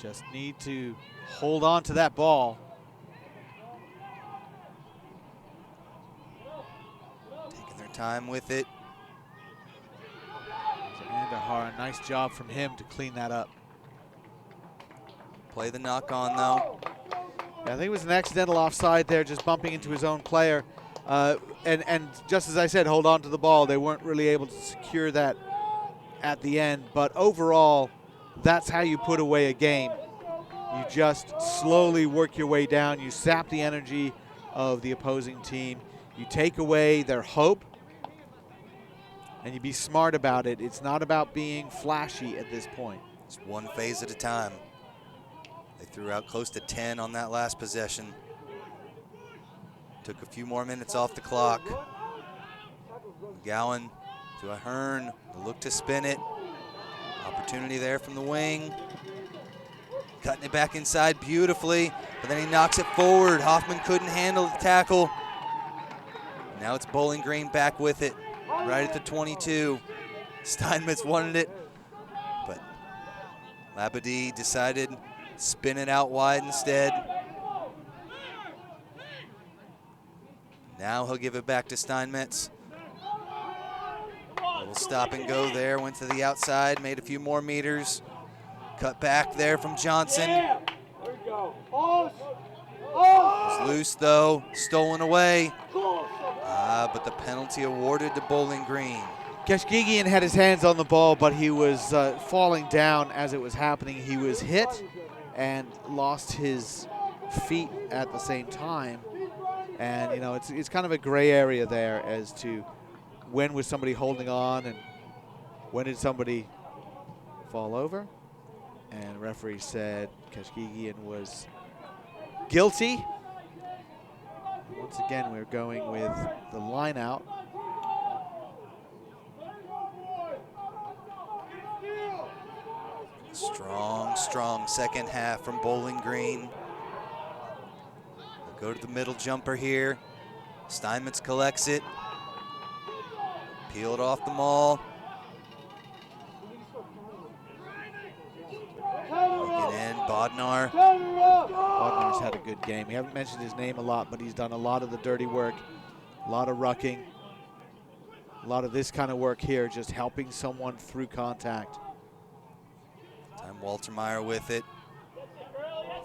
Just need to hold on to that ball. Taking their time with it. Andujar, nice job from him to clean that up. Play the knock on though. Yeah, I think it was an accidental offside there, just bumping into his own player. And just as I said, hold on to the ball. They weren't really able to secure that at the end. But overall, that's how you put away a game. You just slowly work your way down. You sap the energy of the opposing team. You take away their hope, and you be smart about it. It's not about being flashy at this point. It's one phase at a time. They threw out close to 10 on that last possession. Took a few more minutes off the clock. McGowan to Ahern, look to spin it. Opportunity there from the wing. Cutting it back inside beautifully, but then he knocks it forward. Hoffman couldn't handle the tackle. Now it's Bowling Green back with it, right at the 22. Steinmetz wanted it, but Labadie decided to spin it out wide instead. Now he'll give it back to Steinmetz. A little stop and go there, went to the outside, made a few more meters. Cut back there from Johnson. It's loose though, stolen away. But the penalty awarded to Bowling Green. Keshgigian had his hands on the ball, but he was falling down as it was happening. He was hit and lost his feet at the same time. And you know, it's kind of a gray area there as to when was somebody holding on and when did somebody fall over. And the referee said Keshgigian was guilty. Once again, we're going with the line out. Strong, strong second half from Bowling Green. We'll go to the middle jumper here. Steinmetz collects it. Peeled off the maul. Get in, Bodnar. Bodnar's had a good game. We haven't mentioned his name a lot, but he's done a lot of the dirty work, a lot of rucking, a lot of this kind of work here, just helping someone through contact. Time Waltermeyer with it.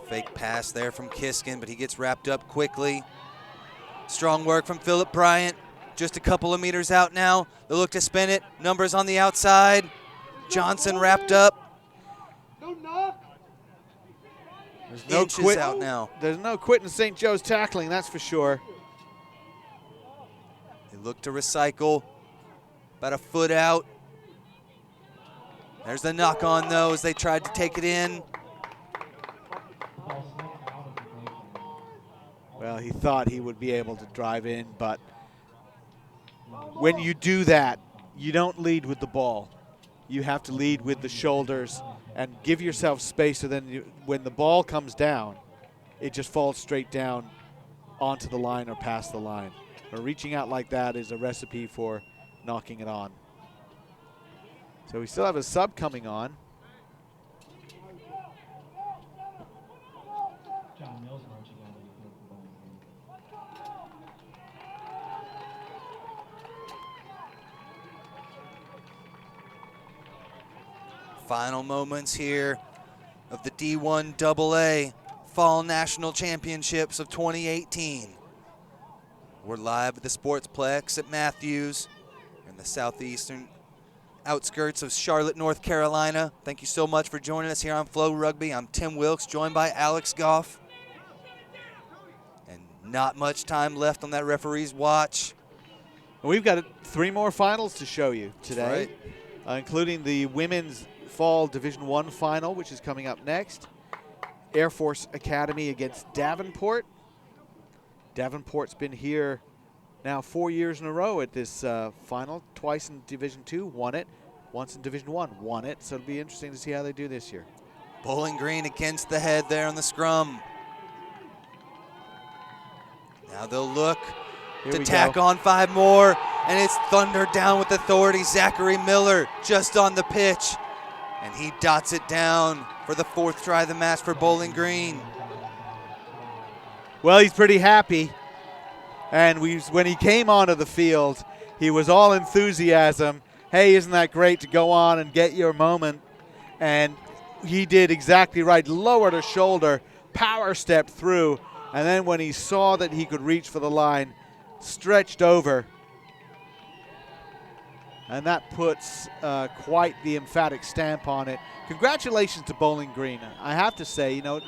Fake pass there from Kiskin, but he gets wrapped up quickly. Strong work from Philip Bryant. Just a couple of meters out now. They look to spin it. Numbers on the outside. Johnson wrapped up. There's no Inches out now. There's no quitting St. Joe's tackling, that's for sure. They look to recycle. About a foot out. There's the knock on though as they tried to take it in. Well, he thought he would be able to drive in, but when you do that, you don't lead with the ball. You have to lead with the shoulders and give yourself space so then when the ball comes down, it just falls straight down onto the line or past the line. But reaching out like that is a recipe for knocking it on. So we still have a sub coming on. John Mills marching out of the field for Bowling Green. Final moments here of the D1 AA Fall National Championships of 2018. We're live at the Sportsplex at Matthews in the southeastern outskirts of Charlotte, North Carolina. Thank you so much for joining us here on Flow Rugby. I'm Tim Wilkes, joined by Alex Goff. And not much time left on that referee's watch. We've got 3 more finals to show you today, including the Women's Fall Division I final, which is coming up next. Air Force Academy against Davenport. Davenport's been here now 4 years in a row at this final, twice in Division II, won it. Once in Division I, won it. So it'll be interesting to see how they do this year. Bowling Green against the head there on the scrum. Now they'll look to tack on 5 more, and it's thundered down with authority. Zachary Miller just on the pitch, and he dots it down for the 4th try of the match for Bowling Green. Well, he's pretty happy, and when he came onto the field, he was all enthusiasm. Hey, isn't that great to go on and get your moment? And he did exactly right. Lowered a shoulder, power stepped through, and then when he saw that he could reach for the line, stretched over. And that puts quite the emphatic stamp on it. Congratulations to Bowling Green. I have to say, you know,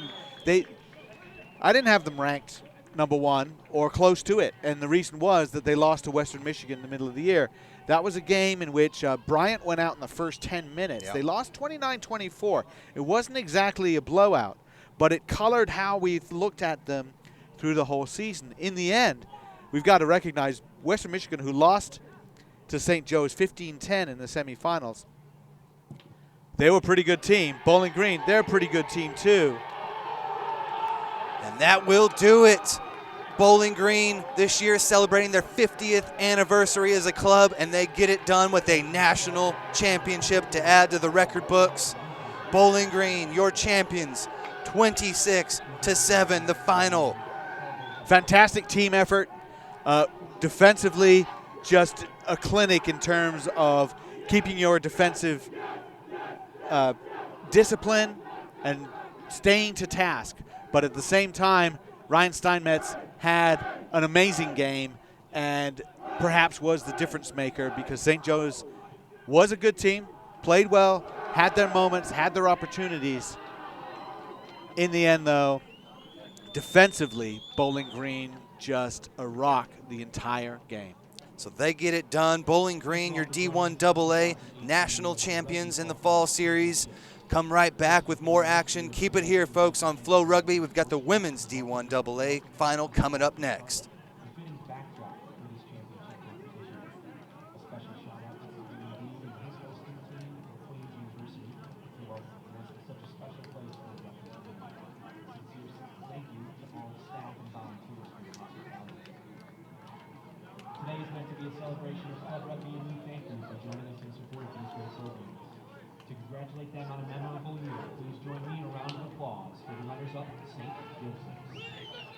I didn't have them ranked number 1 or close to it, and the reason was that they lost to Western Michigan in the middle of the year. That was a game in which Bryant went out in the first 10 minutes. Yep. They lost 29-24. It wasn't exactly a blowout, but it colored how we've looked at them through the whole season. In the end, we've got to recognize Western Michigan, who lost to St. Joe's 15-10 in the semifinals. They were a pretty good team. Bowling Green, they're a pretty good team too. And that will do it. Bowling Green this year celebrating their 50th anniversary as a club, and they get it done with a national championship to add to the record books. Bowling Green, your champions, 26-7, the final. Fantastic team effort. Defensively, just a clinic in terms of keeping your defensive discipline and staying to task. But at the same time, Ryan Steinmetz had an amazing game and perhaps was the difference maker, because St. Joe's was a good team, played well, had their moments, had their opportunities. In the end, though, defensively, Bowling Green just a rock the entire game. So they get it done. Bowling Green, your D1 AA national champions in the fall series. Come right back with more action. Keep it here, folks, on Flow Rugby. We've got the women's D1 AA final coming up next. Today is meant to be a celebration of club rugby, and we thank you for joining us and supporting these great programs. To congratulate them on a memorable year, please join me in a round of applause for the runners-up, St. Joseph's.